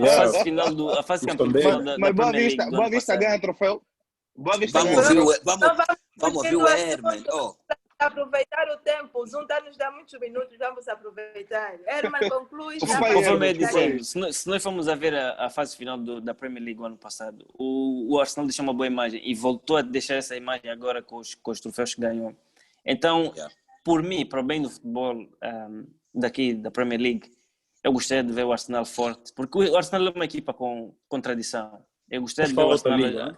A fase final da Premier League. Boa Vista ganha troféu. Vamos ouvir o Herman. Aproveitar o tempo, o Zoom está-nos dá muitos minutos, vamos aproveitar. Herman, conclui. Conforme eu dizendo, se nós formos a ver a fase final da Premier League o ano passado, o Arsenal deixou uma boa imagem e voltou a deixar essa imagem agora com os troféus que ganhou. Então, por mim, para o bem do futebol daqui da Premier League, eu gostaria de ver o Arsenal forte, porque o Arsenal é uma equipa com tradição. Eu gostaria de ver o Arsenal...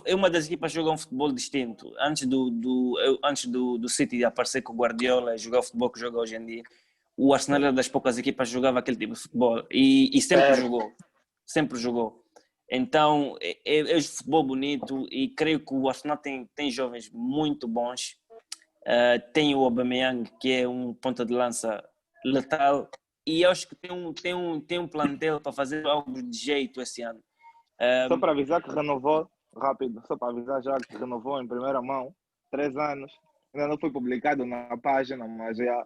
é uma das equipas que joga um futebol distinto. Antes do City aparecer com o Guardiola e jogar o futebol que joga hoje em dia, o Arsenal era das poucas equipas que jogava aquele tipo de futebol e sempre jogou. Então é futebol bonito e creio que o Arsenal tem jovens muito bons. Tem o Aubameyang, que é um ponta de lança letal, e eu acho que tem um plantel para fazer algo de jeito esse ano. Só para avisar que renovou, rápido, só para avisar já que renovou em primeira mão, 3 anos. Ainda não foi publicado na página, mas já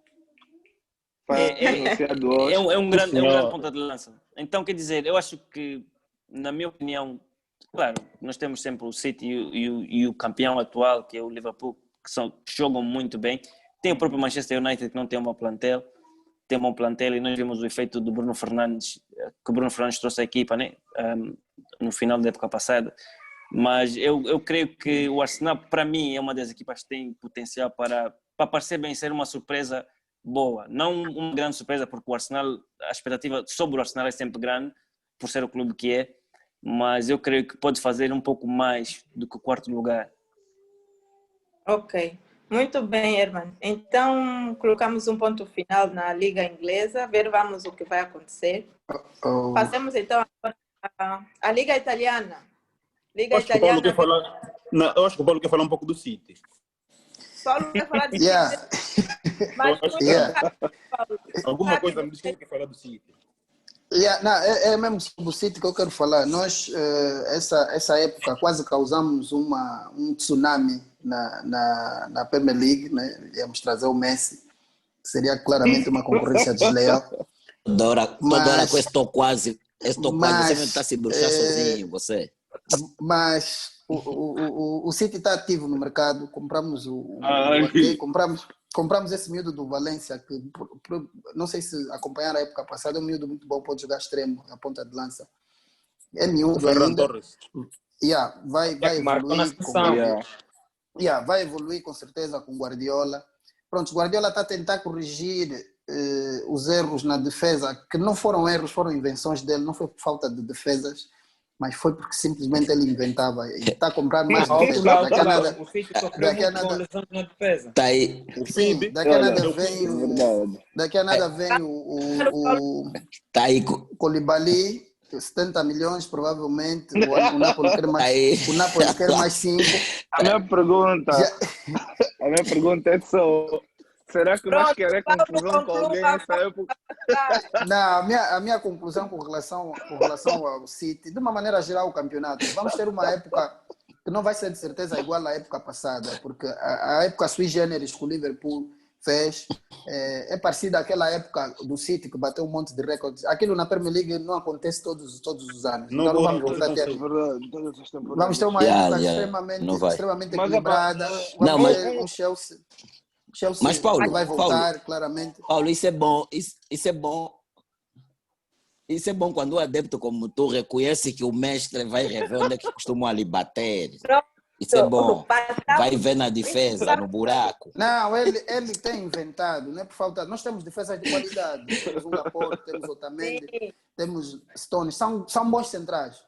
foi anunciado hoje. É um grande ponta de lança. Então, quer dizer, eu acho que, na minha opinião, claro, nós temos sempre o City e o campeão atual, que é o Liverpool, que jogam muito bem. Tem o próprio Manchester United, que não tem uma plantel. Tem um bom plantel, e nós vimos o efeito do Bruno Fernandes, que o Bruno Fernandes trouxe à equipa, né? No final da época passada. Mas eu creio que o Arsenal, para mim, é uma das equipas que tem potencial para parecer bem ser uma surpresa boa. Não uma grande surpresa, porque o Arsenal, a expectativa sobre o Arsenal é sempre grande, por ser o clube que é, mas eu creio que pode fazer um pouco mais do que o quarto lugar. Ok. Muito bem, Herman. Então, colocamos um ponto final na Liga Inglesa, vamos o que vai acontecer. Passemos então à Liga Italiana. Eu acho que o Paulo quer falar um pouco do City. Paulo quer falar do City. Mas alguma coisa me diz que quer falar do City. Não, é mesmo sobre o City que eu quero falar. Nós, essa época, quase causamos um tsunami na Premier League, né? Íamos trazer o Messi, que seria claramente uma concorrência desleal. Toda hora com estou quase, você não está se bruxar sozinho, você. Mas o City está ativo no mercado. Compramos compramos esse miúdo do Valência, que não sei se acompanharam a época passada, é um miúdo muito bom, pode jogar extremo, a ponta de lança. É miúdo ainda. Vai evoluir. Vai evoluir com certeza com Guardiola. Pronto, Guardiola está a tentar corrigir os erros na defesa, que não foram erros, foram invenções dele, não foi por falta de defesas, mas foi porque simplesmente ele inventava e está a comprar mais defesas. Daqui a nada, o City sofreu muito com lesões na defesa. Está aí. Sim, daqui a nada vem o Koulibaly, 70 milhões provavelmente, o Napoli quer mais 5. A minha pergunta é só: será que vais querer confusão com alguém nessa época? Não, a minha conclusão com relação ao City, de uma maneira geral, o campeonato, vamos ter uma época que não vai ser de certeza igual à época passada, porque a época sui generis que o Liverpool fez é parecida àquela época do City, que bateu um monte de recordes. Aquilo na Premier League não acontece todos os anos. Não, então vamos voltar a ter. Vamos ter uma época extremamente equilibrada. Vamos ter um Chelsea. Mas Paulo, vai voltar, claramente. Paulo, isso é bom. Isso é bom. Isso é bom quando o adepto como tu reconhece que o mestre vai rever onde é que costumam ali bater. Isso é bom. Vai ver na defesa, no buraco. Não, ele tem inventado, não é por falta. Nós temos defesas de qualidade. Temos um Laporte, temos Otamendi, temos Stones. São bons centrais.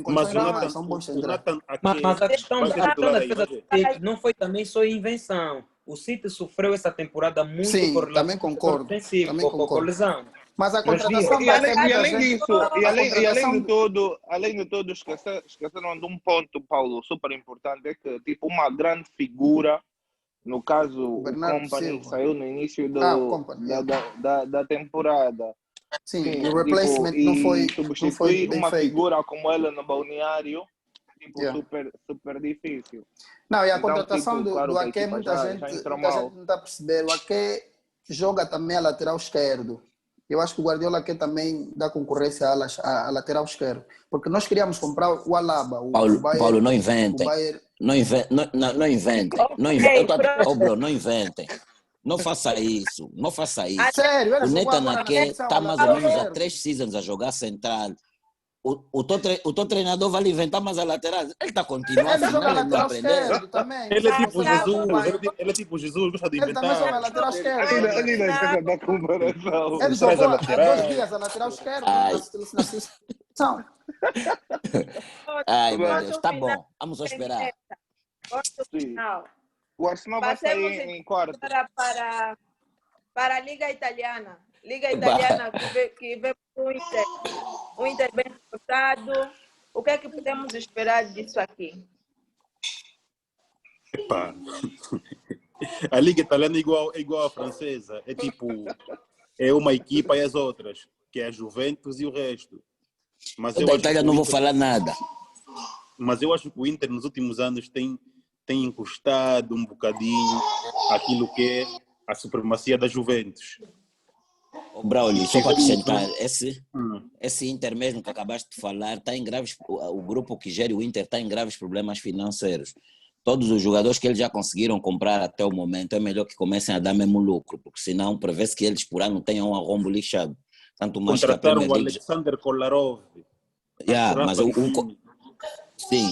Mas são bons centrais. Mas a questão da defesa do City não foi também só invenção. O City sofreu essa temporada muito por lesão. Também concordo. Por lesão. Mas a contratação e além disso, além de tudo, esqueceram de um ponto, Paulo, super importante, é que tipo uma grande figura, no caso o Company, saiu no início da temporada. Sim, o replacement não foi substituir uma feito. figura como ela no balneário, super difícil. Não, e a Então, contratação do Ake, muita gente não está a perceber. O Ake joga também a lateral esquerdo. Eu acho que o Guardiola quer também dar concorrência à lateral esquerdo. Porque nós queríamos comprar o Alaba. Paulo, não inventem. Não inventem. Não inventem. Não faça isso. Sério, o Nathan Ake está mais ou menos há 3 seasons a jogar central. O teu treinador vai inventar mais a lateral. Ele está continuando. Ele joga lateral esquerdo também. Ele é tipo Jesus. Ele é tipo Jesus, gosta de inventar. Ele também joga lateral esquerdo. Ele não joga da comparação. Ele jogou há 2 dias a lateral esquerdo na seleção. Ai, meu Deus, tá bom. Vamos esperar. O Arsenal vai sair em quarto. Para a Liga Italiana. Liga Italiana que vê o Inter bem portado. O que é que podemos esperar disso aqui? Epa. A Liga Italiana é igual à francesa. É tipo é uma equipa e as outras, que é a Juventus e o resto. Mas Eu eu da acho que Itália o não vou Inter- falar nada. Mas eu acho que o Inter nos últimos anos tem encostado um bocadinho aquilo que é a supremacia da Juventus. Ô, Braulio, só para acrescentar, Hum. esse Inter mesmo que acabaste de falar, tá em graves, o grupo que gere o Inter está em graves problemas financeiros. Todos os jogadores que eles já conseguiram comprar até o momento, é melhor que comecem a dar mesmo lucro, porque senão prevê-se que eles por ano tenham um arrombo lixado. Tanto mais que a Contrataram Premier o League... Alexander Kolarov, Mas Rafa Lima, sim,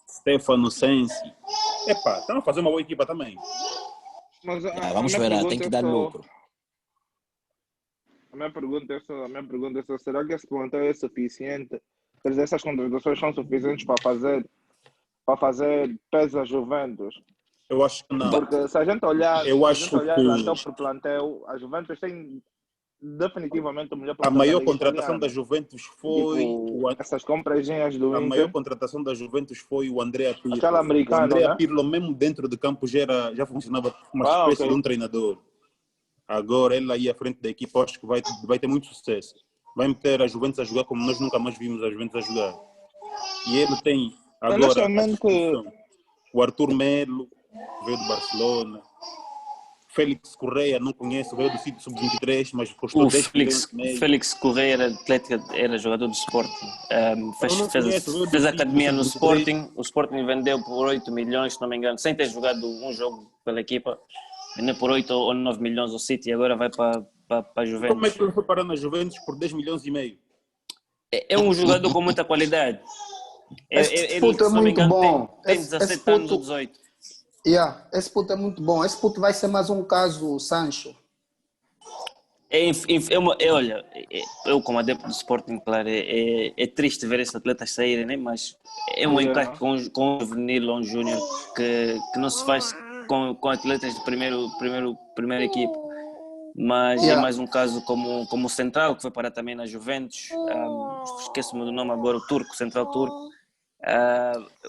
Stefano Sensi. Epá, estão a fazer uma boa equipa também. Mas a vamos minha esperar, pergunta tem que é dar só, lucro. a minha pergunta é só, será que esse plantel é suficiente? Quer dizer, essas contratações são suficientes para fazer peso a Juventus? Eu acho que não. Porque se a gente olhar, Eu acho plantel que por plantel, a Juventus tem definitivamente o melhor a plantel da maior Liga contratação da Italiana. Juventus foi Tipo, essas comprazinhas do a maior Inter, contratação da Juventus foi o Andrea Pirlo. aquela O americano, Andrea né? Pirlo, mesmo dentro de campo, já funcionava como uma Ah, espécie de ok. um treinador. Agora ele aí à frente da equipa, acho que vai ter muito sucesso. Vai meter a Juventus a jogar como nós nunca mais vimos a Juventus a jogar. E ele tem agora à Honestamente, disposição o Arthur Melo, que veio do Barcelona. Félix Correia, não conheço, veio do sítio sub-23, mas custou O 10 milhões e meio. Félix Correia era atleta, era jogador do Sporting. Eu não conheço, veio do Fez sítio academia no sub-23. Sporting. O Sporting vendeu por 8 milhões, se não me engano, sem ter jogado um jogo pela equipa. Vendeu por 8 ou 9 milhões ao City e agora vai para a Como é Juventus. que ele foi parar na Juventus por 10 milhões e meio? É um jogador com muita qualidade. Esse Ele, puto é se não me muito engano, bom. tem Esse 17 anos ou puto, 18. esse puto é muito bom. Esse puto vai ser mais um caso Sancho. Olha, eu como adepto do Sporting, claro, é triste ver esses atletas saírem, né? Mas é um encaixe com um juvenil ou um júnior que não se faz com atletas de primeira equipe. Mas é mais um caso como o Central, que foi parar também na Juventus. Esqueço-me do nome agora, o Turco, Central Turco.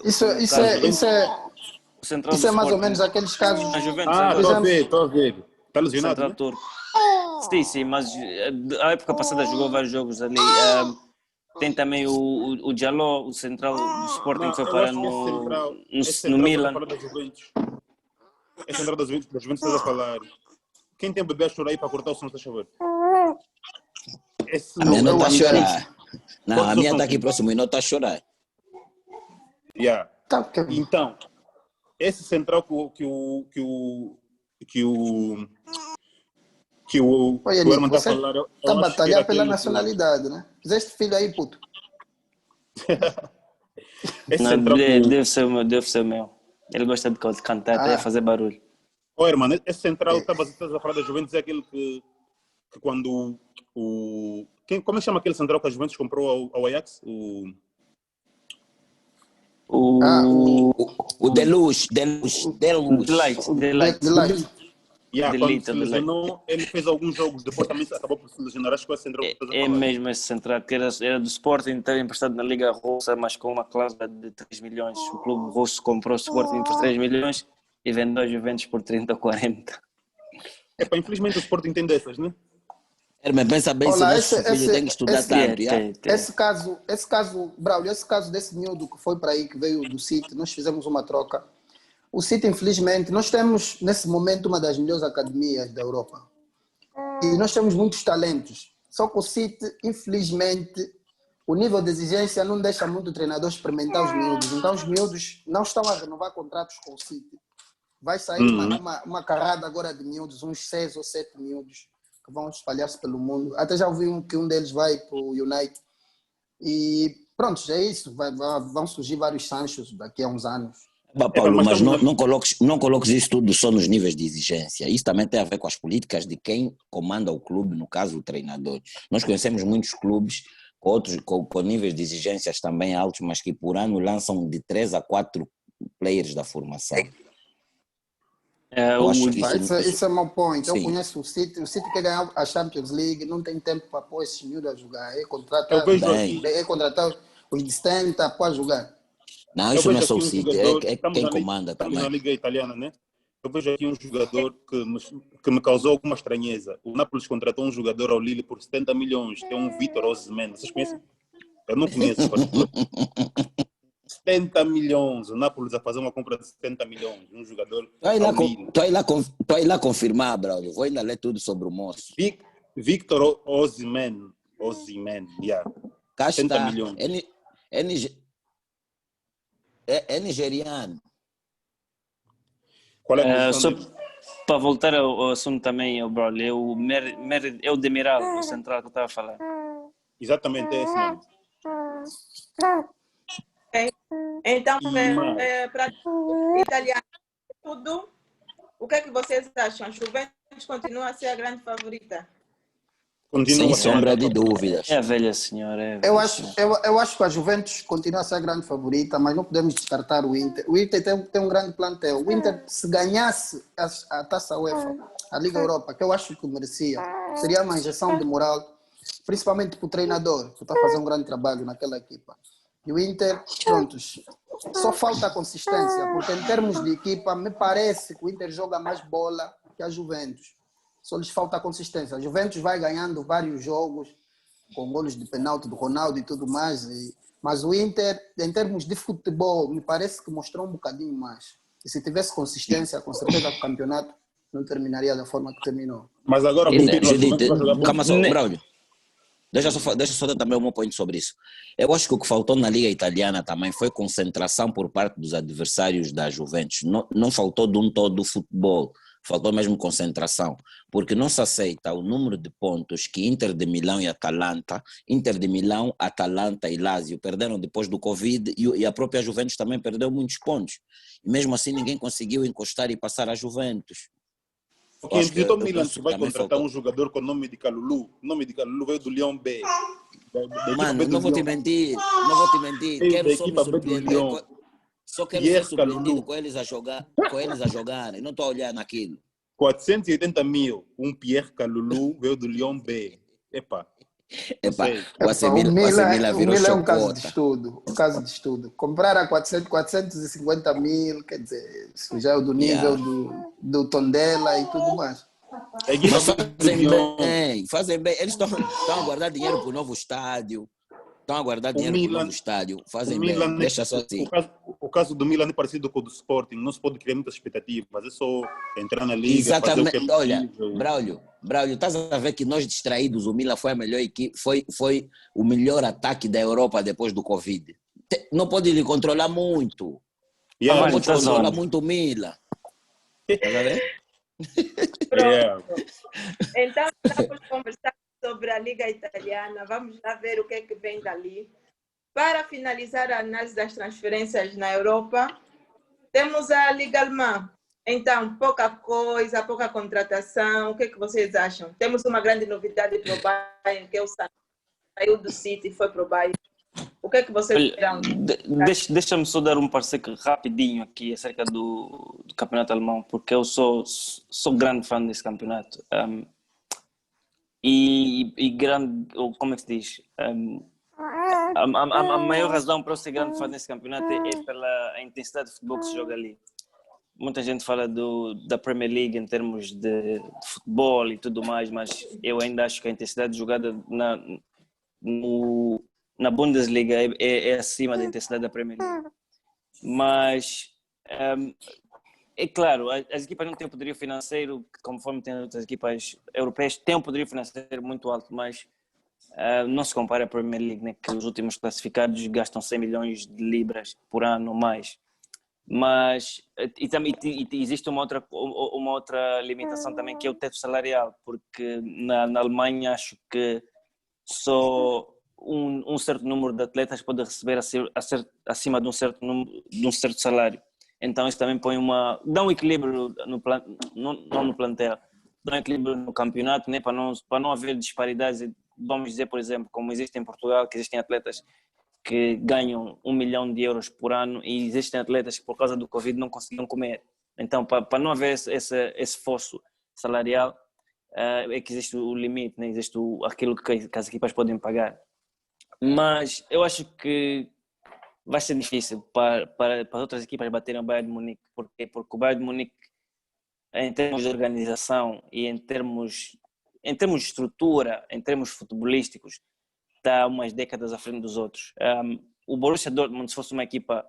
Isso é O Central mais do ou Sporting menos aqueles casos. na Juventus Ah, agora. estou a ver. Está lesionado, Central né? Turco. Sim, mas a época passada jogou vários jogos ali. Tem também o Diallo, o central do Sporting, que foi Eu parar acho que esse no central está a Milan. falar da Juventus. Esse central da Juventus estás a falar. Quem tem bebê a chorar aí para cortar o som, está a chover? A minha não está a acho chorar. Não, Quantos a minha são está aqui cinco? próximo e não está a chorar. Yeah. Tá, Então, esse central que o Olha, Herman Nico, está a você falar, eu tá a acho que era batalhar pela aquele nacionalidade, né? Fizeste filho aí, puto. esse Não, central deve ser o meu. Ele gosta de cantar, e fazer barulho. oh, Herman, esse central estás a falar da Juventus é aquele que quando como é que chama aquele central que a Juventus comprou ao Ajax? O Deluxe. Delight. Quando se lesionou, ele fez alguns jogos, depois também acabou por se lesionar. Acho que é esse central que estás a É falar. mesmo esse central, que era do Sporting, estava emprestado na Liga Russa, mas com uma cláusula de 3 milhões. O clube russo comprou o Sporting por 3 milhões e vendeu a Juventus por 30 ou 40. Infelizmente o Sporting tem dessas, né? Herman, pensa bem se o nosso filho tem que estudar tanto. Esse caso, Braulio, esse caso desse miúdo que foi para aí, que veio do City, nós fizemos uma troca. O City, infelizmente, nós temos nesse momento uma das melhores academias da Europa. E nós temos muitos talentos. Só que o City, infelizmente, o nível de exigência não deixa muito o treinador experimentar os miúdos. Então os miúdos não estão a renovar contratos com o City. Vai sair uma carrada agora de miúdos, uns 6 ou 7 miúdos, que vão espalhar-se pelo mundo. Até já ouvi que um deles vai para o United. E pronto, já é isso. Vão surgir vários Sanchos daqui a uns anos. Paulo, mas não coloques isso tudo só nos níveis de exigência. Isso também tem a ver com as políticas de quem comanda o clube, no caso o treinador. Nós conhecemos muitos clubes com níveis de exigências também altos, mas que por ano lançam de 3 a 4 players da formação. Isso é meu point. Sim. Eu conheço o City quer ganhar a Champions League, não tem tempo para pôr esse miúdo a jogar. Contratar os de 70 para jogar. Não, isso não é só o City, é quem comanda também. Estamos na Liga Italiana, né? Eu vejo aqui um jogador que me causou alguma estranheza. O Nápoles contratou um jogador ao Lille por 70 milhões, que é um Vitor Osimhen. Vocês conhecem? Eu não conheço. 70 milhões. O Nápoles a fazer uma compra de 70 milhões. Um jogador ao Lille. Tô aí lá confirmar, Braulio. Vou ainda ler tudo sobre o moço. Victor Osimhen, yeah. Cá 70 está. milhões. É nigeriano. Qual é a posição dele? Para voltar ao assunto também, Braulio, é o Demiral, o central que eu estava a falar. Exatamente, é esse nome. Então, para italiano, tudo, o que é que vocês acham? A Juventus continua a ser a grande favorita? Sem sombra de dúvidas. É a velha senhora. Eu acho que a Juventus continua a ser a grande favorita, mas não podemos descartar o Inter. O Inter tem um grande plantel. O Inter, se ganhasse a Taça UEFA, a Liga Europa, que eu acho que merecia, seria uma injeção de moral, principalmente para o treinador, que está a fazer um grande trabalho naquela equipa. E o Inter, prontos, só falta a consistência, porque em termos de equipa, me parece que o Inter joga mais bola que a Juventus. Só lhes falta a consistência. A Juventus vai ganhando vários jogos, com golos de penalti do Ronaldo e tudo mais. Mas o Inter, em termos de futebol, me parece que mostrou um bocadinho mais. E se tivesse consistência, com certeza o campeonato não terminaria da forma que terminou. Mas agora... Judite, calma só, Braulio. Deixa só dar também um ponto sobre isso. Eu acho que o que faltou na Liga Italiana também foi concentração por parte dos adversários da Juventus. Não faltou de um todo o futebol. Faltou mesmo concentração, porque não se aceita o número de pontos que Inter de Milão e Atalanta e Lazio perderam depois do Covid e a própria Juventus também perdeu muitos pontos. E mesmo assim ninguém conseguiu encostar e passar a Juventus. Quem visitou Milan vai contratar um jogador com o nome de Kalulu. O nome de Kalulu veio do Lyon B. Mano, não vou te mentir. Quero só me surpreender. Só quero ser surpreendido com eles a jogarem. Não estou a olhar naquilo. 480 mil. Um Pierre Kalulu veio do Lyon B. Epa. O AC Milan virou é um caso de estudo. Comprar a 450 mil, quer dizer, isso já é do nível do Tondela e tudo mais. Mas fazem bem. Eles estão a guardar dinheiro para o novo estádio. Fazem bem, deixa só assim. O caso do Milan é parecido com o do Sporting, não se pode criar muitas expectativas, é só entrar na Liga. Exatamente, fazer o que é olha, Braulio, estás a ver que nós distraídos, o Milan foi a melhor equipe, foi o melhor ataque da Europa depois do Covid. Não pode lhe controlar muito. Não pode controlar muito o Milan. Estás a ver? Então, vamos conversar sobre a Liga Italiana. Vamos lá ver o que é que vem dali. Para finalizar a análise das transferências na Europa, temos a Liga Alemã. Então, pouca coisa, pouca contratação. O que é que vocês acham? Temos uma grande novidade para o Bayern, que é o Santos. Saiu do City e foi para o Bayern. O que é que vocês dirão? Deixa-me só dar um parecer rapidinho aqui acerca do campeonato alemão, porque eu sou grande fã desse campeonato. E grande, como é que se diz? A maior razão para eu ser grande fã desse campeonato é pela intensidade de futebol que se joga ali. Muita gente fala da Premier League em termos de futebol e tudo mais, mas eu ainda acho que a intensidade jogada na Bundesliga é acima da intensidade da Premier League. Mas, é claro, as equipas não têm poderio financeiro, conforme tem outras equipas europeias, têm um poderio financeiro muito alto, mas não se compara à Premier League, né, que os últimos classificados gastam 100 milhões de libras por ano ou mais. Mas também existe uma outra limitação também, que é o teto salarial, porque na Alemanha acho que só um certo número de atletas pode receber acima de um certo salário. Então isso também dá um equilíbrio não no plantel, dá um equilíbrio no campeonato, né, para não haver disparidades. Vamos dizer, por exemplo, como existe em Portugal, que existem atletas que ganham 1 milhão de euros por ano e existem atletas que por causa do Covid não conseguiam comer. Então, para não haver esse fosso salarial, é que existe o limite, né? Existe aquilo que as equipas podem pagar. Mas eu acho que vai ser difícil para as outras equipas baterem o Bayern de Munique. Porque o Bayern de Munique em termos de organização e em termos de estrutura, em termos futebolísticos, está umas décadas à frente dos outros. O Borussia Dortmund, se fosse uma equipa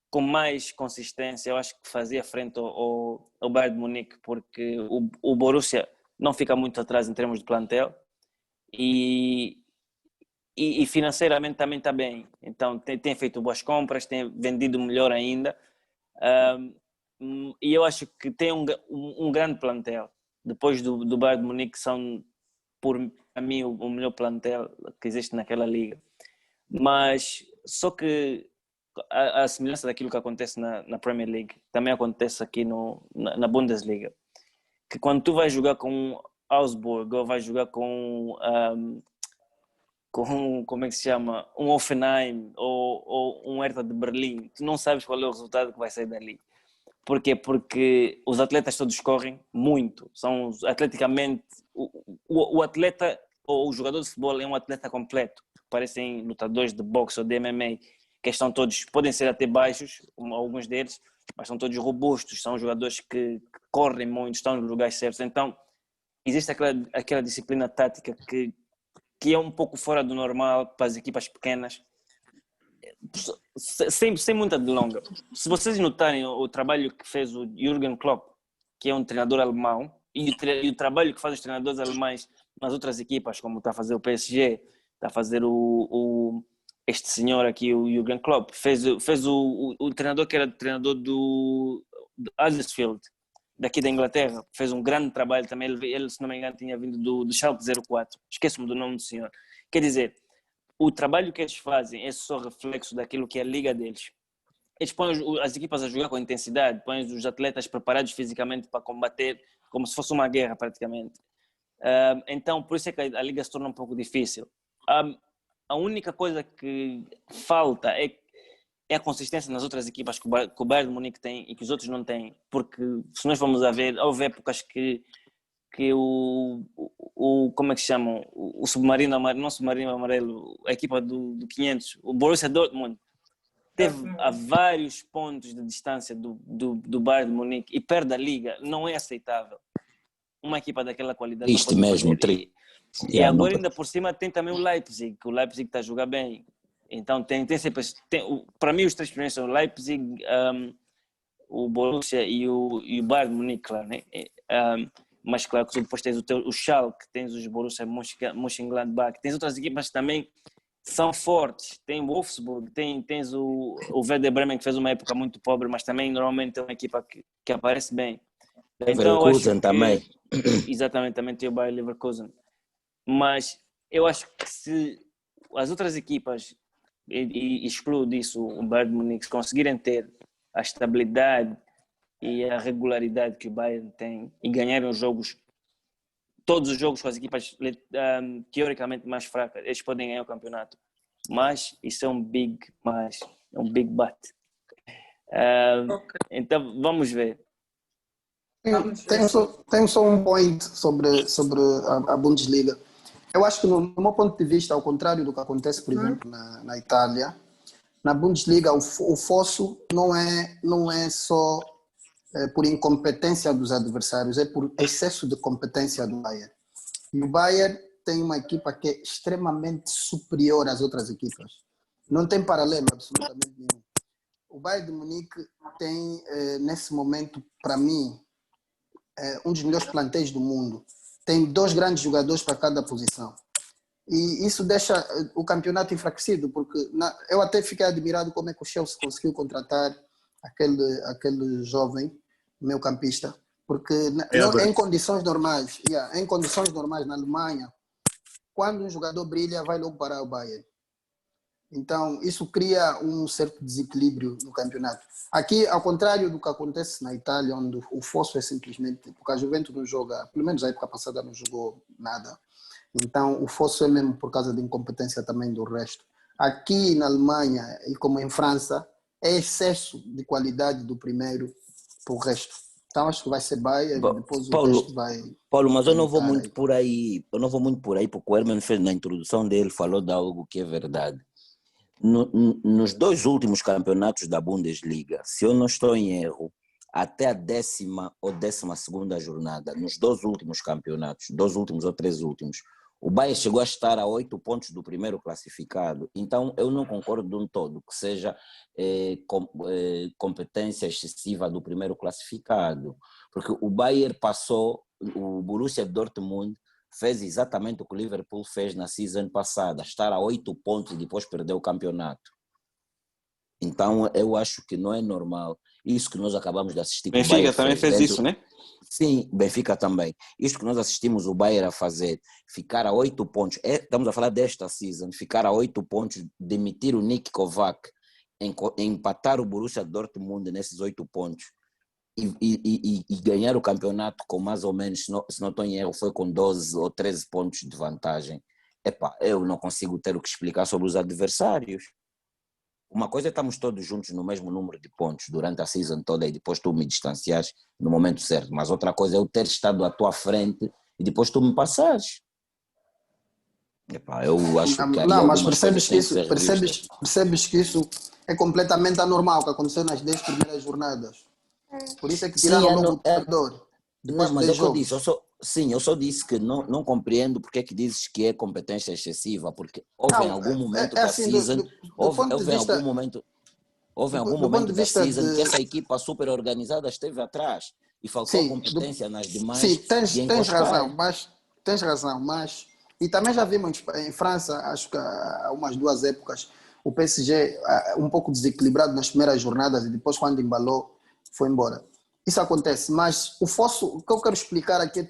com mais consistência, eu acho que fazia frente ao Bayern de Munique, porque o Borussia não fica muito atrás em termos de plantel e financeiramente também está bem. Então tem feito boas compras, tem vendido melhor ainda, e eu acho que tem um grande plantel. Depois do Bayern de Munique, são, por mim, o melhor plantel que existe naquela liga. Mas só que a semelhança daquilo que acontece na Premier League também acontece aqui na Bundesliga, que quando tu vais jogar com Augsburg ou vais jogar com como é que se chama, um Hoffenheim ou um Hertha de Berlim, tu não sabes qual é o resultado que vai sair dali. Porquê? Porque os atletas todos correm muito, são atleticamente, o atleta ou o jogador de futebol é um atleta completo, parecem lutadores de boxe ou de MMA, que estão todos, podem ser até baixos, alguns deles, mas são todos robustos, são jogadores que correm muito, estão nos lugares certos. Então existe aquela disciplina tática que é um pouco fora do normal para as equipas pequenas, sem muita delonga. Se vocês notarem o trabalho que fez o Jürgen Klopp, que é um treinador alemão, e o trabalho que faz os treinadores alemães nas outras equipas, como está a fazer o PSG, está a fazer este senhor aqui, o Jürgen Klopp, fez o treinador que era treinador do Huddersfield, daqui da Inglaterra, fez um grande trabalho também. Ele, se não me engano, tinha vindo do Schalke 04, esqueço-me do nome do senhor. Quer dizer, o trabalho que eles fazem é só reflexo daquilo que é a liga deles. Eles põem as equipas a jogar com intensidade, põem os atletas preparados fisicamente para combater, como se fosse uma guerra praticamente. Então, por isso é que a liga se torna um pouco difícil. A única coisa que falta é a consistência nas outras equipas que o Bayern de Munique tem e que os outros não têm, porque se nós vamos a ver, houve épocas que como é que se chamam, o submarino amarelo, não submarino amarelo, a equipa do 500, o Borussia Dortmund, teve a vários pontos de distância do Bayern de Munique e perde a liga. Não é aceitável uma equipa daquela qualidade. Isto mesmo, e agora ainda por cima tem também o Leipzig, que o Leipzig está a jogar bem. Então tem sempre, para mim os três primeiros são o Leipzig, o Borussia e o Bayern de Munique, claro, né? Mas claro que depois tens o Schalke, tens os Borussia Mönchengladbach, tens outras equipas que também são fortes, tem o Wolfsburg, tens o Werder Bremen, que fez uma época muito pobre, mas também normalmente é uma equipa que aparece bem. Então, Leverkusen também. Exatamente, também tem o Bayer Leverkusen. Mas eu acho que se as outras equipas, e excluo disso o Bayern de Munique, conseguirem ter a estabilidade e a regularidade que o Bayern tem e ganharem os jogos, todos os jogos com as equipas teoricamente mais fracas, eles podem ganhar o campeonato. Mas isso é um big but. Então vamos ver. Tenho só um point sobre a Bundesliga. Eu acho que, no meu ponto de vista, ao contrário do que acontece, por exemplo, na Itália, na Bundesliga o fosso não é só por incompetência dos adversários, é por excesso de competência do Bayern. E o Bayern tem uma equipa que é extremamente superior às outras equipas. Não tem paralelo absolutamente nenhum. O Bayern de Munique tem, nesse momento, para mim, um dos melhores plantéis do mundo. Tem 2 grandes jogadores para cada posição. E isso deixa o campeonato enfraquecido, porque eu até fiquei admirado como é que o Chelsea conseguiu contratar aquele jovem meio-campista, porque em condições normais, na Alemanha, quando um jogador brilha, vai logo parar o Bayern. Então, isso cria um certo desequilíbrio no campeonato. Aqui, ao contrário do que acontece na Itália, onde o fosso é simplesmente... Porque a Juventus não joga, pelo menos a época passada não jogou nada. Então, o fosso é mesmo por causa da incompetência também do resto. Aqui na Alemanha, e como em França, é excesso de qualidade do primeiro para o resto. Então, acho que vai ser Bayern e depois o resto vai... Paulo, mas eu não vou muito por aí. Eu não vou muito por aí, porque o Herman fez na introdução dele, falou de algo que é verdade. Nos 2 últimos campeonatos da Bundesliga, se eu não estou em erro, até a 10ª ou 12ª jornada, nos 2 últimos campeonatos, 2 últimos ou 3 últimos, o Bayern chegou a estar a 8 pontos do primeiro classificado. Então, eu não concordo de um todo que seja competência excessiva do primeiro classificado. Porque o Bayern passou, o Borussia Dortmund fez exatamente o que o Liverpool fez na season passada, estar a 8 pontos e depois perder o campeonato. Então, eu acho que não é normal. Isso que nós acabamos de assistir. Benfica também fez isso, né? Sim, Benfica também. Isto que nós assistimos o Bayern a fazer, ficar a 8 pontos, estamos a falar desta season, ficar a 8 pontos, demitir o Nick Kovac, empatar o Borussia Dortmund nesses 8 pontos e ganhar o campeonato com mais ou menos, se não estou em erro, foi com 12 ou 13 pontos de vantagem. Eu não consigo ter o que explicar sobre os adversários. Uma coisa é estamos todos juntos no mesmo número de pontos durante a season toda e depois tu me distanciares no momento certo, mas outra coisa é eu ter estado à tua frente e depois tu me passares. Eu acho que não, mas percebes que isso é completamente anormal, o que aconteceu nas 10 primeiras jornadas. Por isso é que tiraram o novo treinador. Não, mas é o que eu disse, eu só disse que não compreendo porque é que dizes que é competência excessiva, porque houve em algum momento da season, houve em algum momento da season que essa equipa super organizada esteve atrás e faltou competência nas demais. Sim, tens razão, mas e também já vimos em França, acho que há umas 2 épocas, o PSG um pouco desequilibrado nas primeiras jornadas e depois quando embalou foi embora. Isso acontece, mas o que eu quero explicar aqui é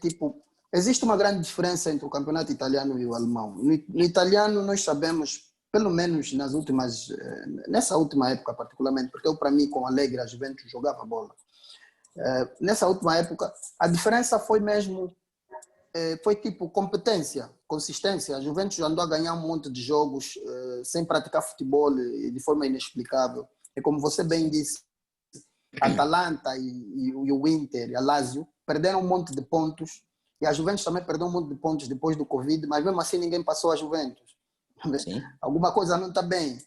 existe uma grande diferença entre o campeonato italiano e o alemão. No italiano nós sabemos, pelo menos nessa última época particularmente, porque para mim com Allegri a Juventus jogava bola. Nessa última época a diferença foi mesmo, foi competência, consistência. A Juventus andou a ganhar um monte de jogos sem praticar futebol de forma inexplicável. E como você bem disse, a Atalanta e o Inter e a Lazio perderam um monte de pontos e a Juventus também perdeu um monte de pontos depois do Covid, mas mesmo assim ninguém passou a Juventus. Sim. Alguma coisa não está bem.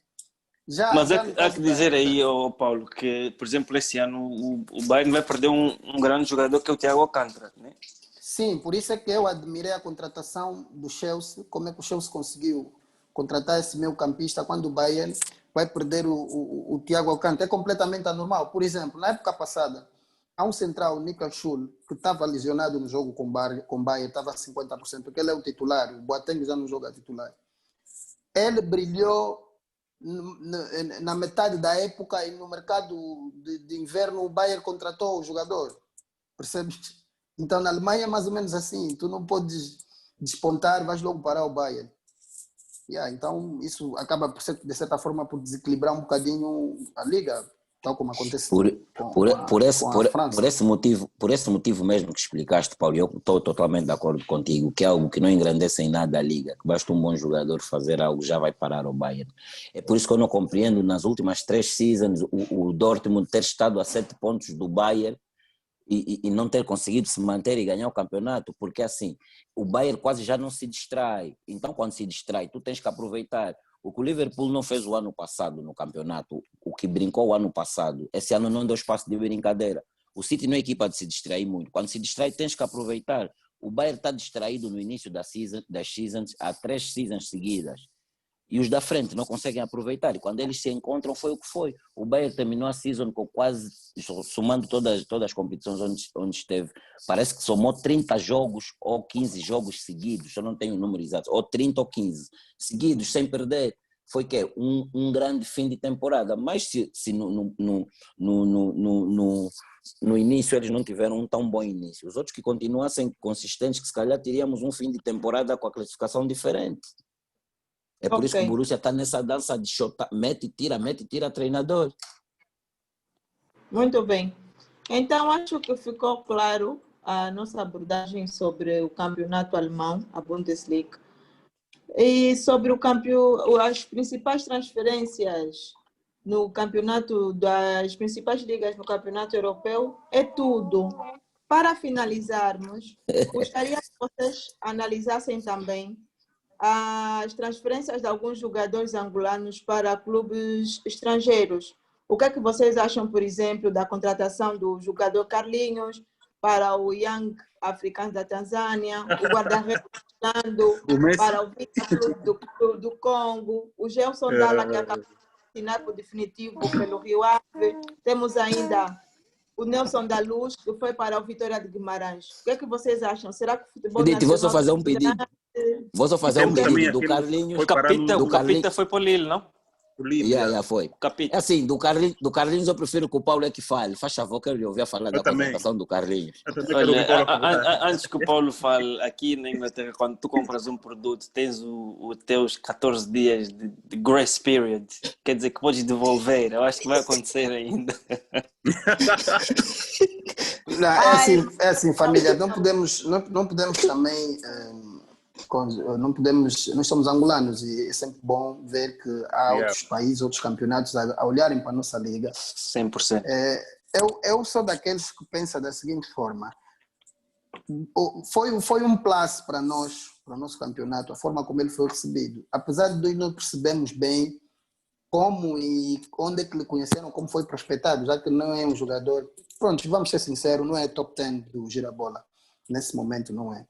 Mas há que dizer aí, Paulo, que por exemplo esse ano o Bayern vai perder um grande jogador que é o Thiago Alcântara, né? Sim, por isso é que eu admirei a contratação do Chelsea, como é que o Chelsea conseguiu contratar esse meio campista quando o Bayern vai perder o Thiago Alcântara. É completamente anormal. Por exemplo, na época passada, há um central, o Niklas Schul, que estava lesionado no jogo com o Bayern, estava a 50%, porque ele é o titular, o Boateng já não joga titular. Ele brilhou na metade da época e no mercado de inverno o Bayern contratou o jogador. Percebes? Então na Alemanha é mais ou menos assim, tu não podes despontar, vais logo parar o Bayern. Então isso acaba por ser, de certa forma, por desequilibrar um bocadinho a liga, tal como acontece por esse motivo mesmo que explicaste, Paulo, eu estou totalmente de acordo contigo, que é algo que não engrandece em nada a liga, que basta um bom jogador fazer algo, já vai parar o Bayern. É por isso que eu não compreendo nas últimas 3 seasons o Dortmund ter estado a 7 pontos do Bayern e não ter conseguido se manter e ganhar o campeonato, porque assim, o Bayern quase já não se distrai. Então quando se distrai, tu tens que aproveitar. O que o Liverpool não fez o ano passado no campeonato, o que brincou o ano passado, esse ano não deu espaço de brincadeira. O City não é equipa de se distrair muito. Quando se distrai, tens que aproveitar. O Bayern está distraído no início das seasons, há 3 seasons seguidas. E os da frente não conseguem aproveitar. E quando eles se encontram, foi o que foi. O Bayern terminou a season com quase, somando todas as competições onde esteve, parece que somou 30 jogos ou 15 jogos seguidos, eu não tenho o número exato, ou 30 ou 15 seguidos, sem perder. Foi que um grande fim de temporada. Mas se no início eles não tiveram um tão bom início, os outros que continuassem consistentes, que se calhar teríamos um fim de temporada com a classificação diferente. É por isso que o Borussia está nessa dança de shota, mete e tira treinador. Muito bem. Então, acho que ficou claro a nossa abordagem sobre o campeonato alemão, a Bundesliga, e sobre as principais transferências no campeonato, das principais ligas no campeonato europeu. É tudo. Para finalizarmos, gostaria que vocês analisassem também as transferências de alguns jogadores angolanos para clubes estrangeiros. O que é que vocês acham, por exemplo, da contratação do jogador Carlinhos para o Young Africans da Tanzânia, o guarda-redes O Messi. para o Vita do Congo, o Gelson Dalla, que acabou de assinar por definitivo pelo Rio Ave. Temos ainda o Nelson da Luz, que foi para o Vitória de Guimarães. O que é que vocês acham? Será que o futebol Edith, vou só nacional... fazer um pedido. Vou só fazer um Temos também pedido do aquele- Carlinhos. foi parar no- O Capita foi para o Lille, não? O Lille, Já foi. É Capita. assim, do Carlinhos eu prefiro que o Paulo é que fale. Faz favor, quero lhe ouvir falar da também. contratação do Carlinhos. Eu também quero ouvir Paulo falar. Antes que o Paulo fale, aqui na Inglaterra, quando tu compras um produto, tens os teus 14 dias de grace period. Quer dizer que podes devolver. Eu acho que vai acontecer ainda. Não, é assim, família, não podemos também, nós somos angolanos e é sempre bom ver que há outros países, outros campeonatos a olharem para a nossa liga. 100%. Eu sou daqueles que pensa da seguinte forma, foi um plus para nós, para o nosso campeonato, a forma como ele foi recebido, apesar de nós não percebemos bem como e onde é que lhe conheceram, como foi prospectado, já que não é um jogador, pronto, vamos ser sinceros, não é top 10 do Girabola, nesse momento não é.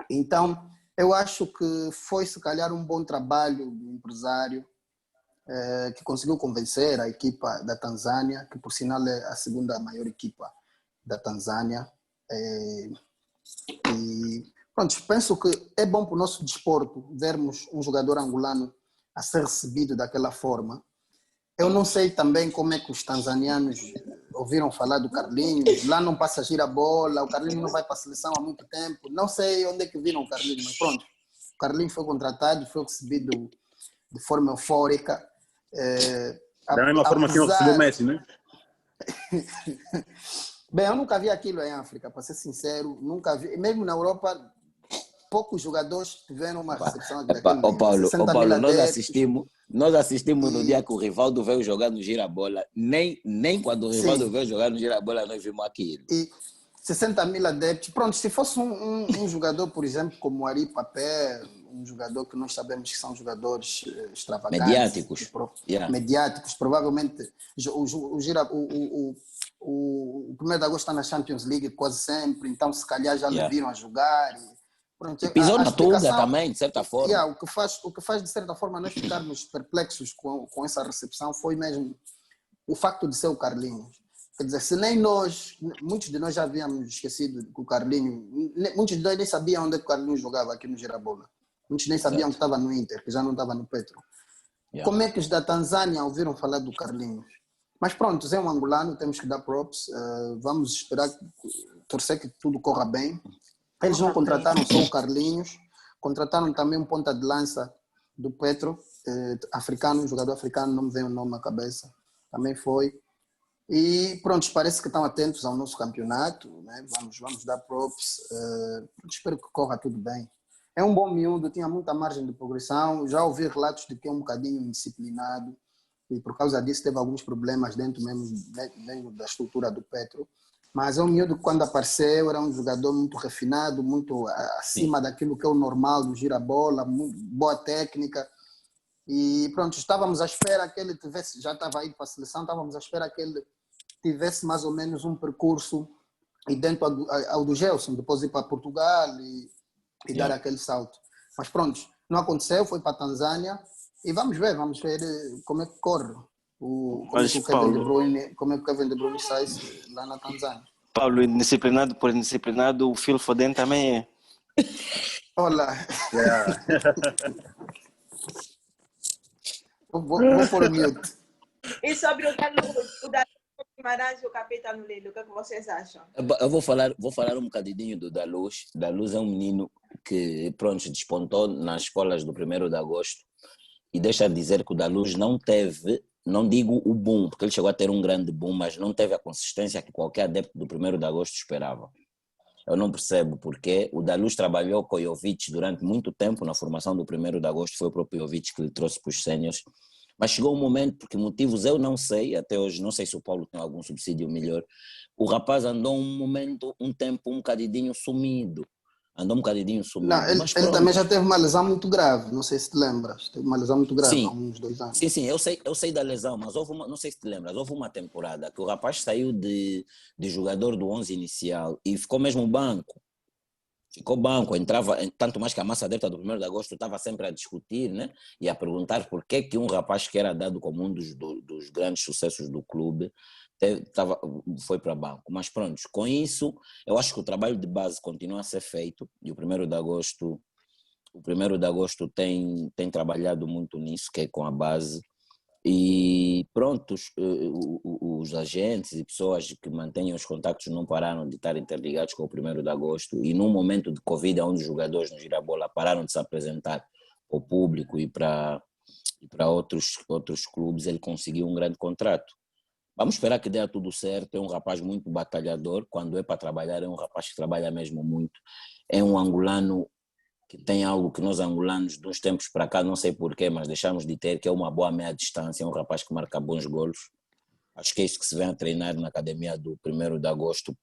Então, eu acho que foi se calhar um bom trabalho do empresário que conseguiu convencer a equipa da Tanzânia, que por sinal é a segunda maior equipa da Tanzânia. E pronto, penso que é bom para o nosso desporto vermos um jogador angolano a ser recebido daquela forma. Eu não sei também como é que os tanzanianos ouviram falar do Carlinhos. Lá não passa Girabola, o Carlinhos não vai para a seleção há muito tempo. Não sei onde é que viram o Carlinhos, mas pronto. O Carlinhos foi contratado, foi recebido de forma eufórica. Da mesma forma que não recebeu o Messi, né? Bem, eu nunca vi aquilo em África, para ser sincero. Nunca vi. Mesmo na Europa, poucos jogadores tiveram uma recepção daquele Ô Paulo, nós assistimos no E- dia que o Rivaldo veio jogar no Girabola. Nem quando o Rivaldo veio jogar no Girabola nós vimos aquilo. E 60 mil adeptos. Pronto, se fosse um jogador, por exemplo, como o Ari Papé, um jogador que nós sabemos que são jogadores extravagantes. Mediáticos. Mediáticos. Provavelmente o 1º de agosto está na Champions League quase sempre, então se calhar já lhe viram a jogar. Pronto, E pisou a na Tunga explicação- também, de certa forma. o que faz de certa forma nós ficarmos perplexos com essa recepção foi mesmo o facto de ser o Carlinhos. Quer dizer, se nem nós, muitos de nós já havíamos esquecido que o Carlinhos, muitos de nós nem sabiam onde é que o Carlinhos jogava aqui no Girabola. Muitos nem sabiam que estava no Inter, que já não estava no Petro. Como é que os da Tanzânia ouviram falar do Carlinhos? Mas pronto, é um angolano, temos que dar props. Vamos esperar, torcer que tudo corra bem. Eles não contrataram só o Carlinhos, contrataram também um ponta de lança do Petro, africano, um jogador africano, não me vem o nome na cabeça, também foi. E pronto, parece que estão atentos ao nosso campeonato, né? Vamos dar props, espero que corra tudo bem. É um bom miúdo, tinha muita margem de progressão, já ouvi relatos de que é um bocadinho indisciplinado e por causa disso teve alguns problemas dentro da estrutura do Petro. Mas é um miúdo que quando apareceu era um jogador muito refinado, muito acima daquilo que é o normal do Girabola, boa técnica. E pronto, estávamos à espera que ele tivesse, já estava indo para a seleção, estávamos à espera que ele tivesse mais ou menos um percurso idêntico ao do Gelson, depois ir para Portugal e dar aquele salto. Mas pronto, não aconteceu, foi para a Tanzânia e vamos ver como é que corre. Como é que o Kevin De Bruyne sai lá na Tanzânia. Paulo, indisciplinado por indisciplinado, o Phil Foden também é. Olá. Vou pôr o mute. E sobre o Daluz Guimarães e o Capita no Lille, o que vocês acham? Eu vou falar um bocadinho do Daluz. Daluz é um menino que, pronto, despontou nas escolas do 1º de agosto e deixa de dizer que o Daluz não teve, não digo o boom, porque ele chegou a ter um grande boom, mas não teve a consistência que qualquer adepto do 1º de agosto esperava. Eu não percebo porque o Daluz trabalhou com o Jovic durante muito tempo na formação do 1º de agosto, foi o próprio Jovic que lhe trouxe para os séniores, mas chegou um momento, porque motivos eu não sei, até hoje não sei se o Paulo tem algum subsídio melhor, o rapaz andou um tempo um bocadinho sumido, andou um bocadinho Não, sumido. ele, Mas ele também pronto. já teve uma lesão muito grave, não sei se te lembras. Teve uma lesão muito grave há Sim, uns 2 anos. sim, eu sei da lesão, mas houve uma, não sei se te lembras, houve uma temporada que o rapaz saiu de jogador do 11 inicial e ficou mesmo banco. Ficou banco, entrava, tanto mais que a massa adepta do 1º de agosto estava sempre a discutir, né? E a perguntar por que um rapaz que era dado como um dos grandes sucessos do clube foi para banco. Mas pronto, com isso, eu acho que o trabalho de base continua a ser feito e o 1º de agosto, tem trabalhado muito nisso, que é com a base. E pronto, os agentes e pessoas que mantêm os contactos não pararam de estar interligados com o 1º de agosto e num momento de Covid, onde os jogadores no Girabola pararam de se apresentar ao público e para outros clubes, ele conseguiu um grande contrato. Vamos esperar que dê tudo certo. É um rapaz muito batalhador, quando é para trabalhar é um rapaz que trabalha mesmo muito, é um angolano que tem algo que nós angolanos, de uns tempos para cá, não sei porquê, mas deixamos de ter, que é uma boa meia distância, é um rapaz que marca bons golos. Acho que é isso que se vem a treinar na academia do 1º de agosto,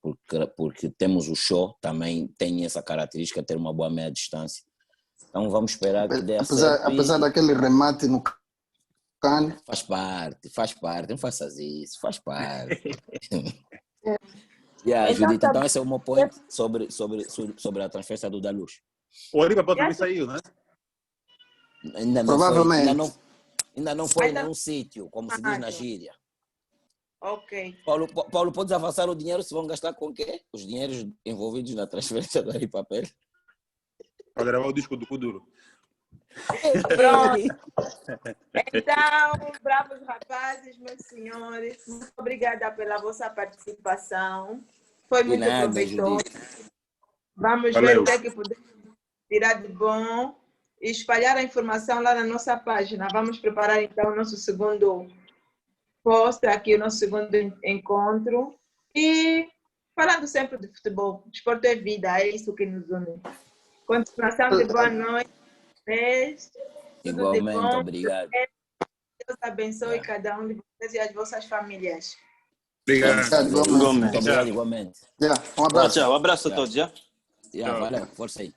porque temos o show, também tem essa característica, ter uma boa meia distância. Então vamos esperar que dê certo. Apesar daquele remate no cano. Faz parte, não faças isso, faz parte. Judith, Então, então esse é o meu point sobre a transferência do Daluz. O Oriba pode Já também saiu, né? Ainda não Provavelmente. foi em Ainda- nenhum sítio, como se diz na gíria. Ok. Paulo, podes avançar o dinheiro, se vão gastar com o quê? Os dinheiros envolvidos na transferência do Ari Papel? Para gravar o disco do Kuduro. Pronto. Então, bravos rapazes, meus senhores, muito obrigada pela vossa participação. Foi De muito nada, proveitoso. Judith. Vamos ver Valeu. o que é que podemos tirar de bom e espalhar a informação lá na nossa página. Vamos preparar então o nosso segundo post, aqui o nosso segundo encontro. E falando sempre de futebol, desporto é vida, é isso que nos une. Continuação de boa noite, beijo, tudo de Igualmente, bom. obrigado. Deus abençoe cada um de vocês e as vossas famílias. Obrigado. Vamos fazer isso. Igualmente. Muito obrigado, igualmente. Um abraço. Tchau, abraço a todos, já. Valeu, força aí.